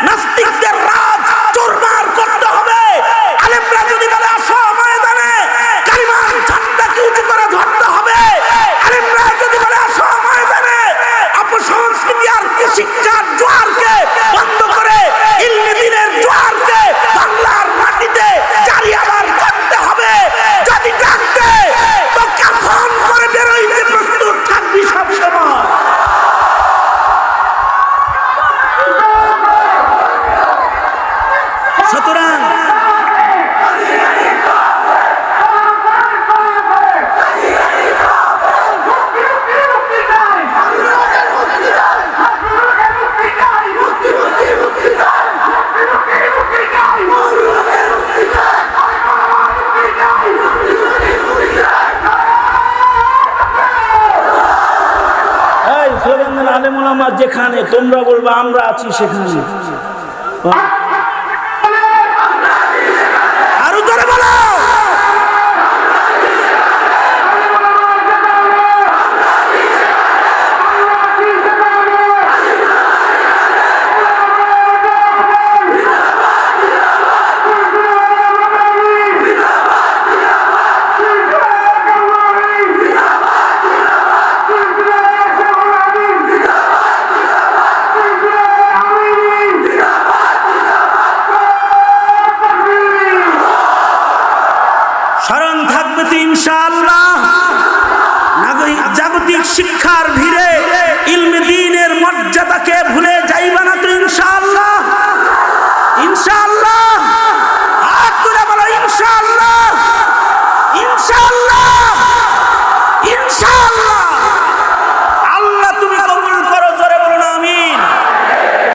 নাস্তিকদের রাজ চুরমার করতে হবে। আলেমরা যদি বলে আসো ময়দানে, কালিমার ঝান্ডাকে উঁচু করে ধরতে হবে। আলেমরা যদি বলে আসো ময়দানে, অপসংস্কৃতি আর শিক্ষার জোয়ারকে বন্ধ করে ইলমে দ্বীনের জোয়ারকে বাংলার মাটিতে জারি আবার করতে হবে। যদি ডাকতে তো কাফন করে বেরোইতে প্রস্তুত থাকবি সব সময়। সুতরাং আলেম ওলামা যেখানে, তোমরা বলবা আমরা আছি সেখানে। আরো জোরে বলো। ইনশাআল্লাহ জাগতিক শিক্ষার ভিড়ে ইলমে দ্বীনের মর্যাদাকে ভুলে যাইবা না তো ইনশাআল্লাহ। ইনশাআল্লাহ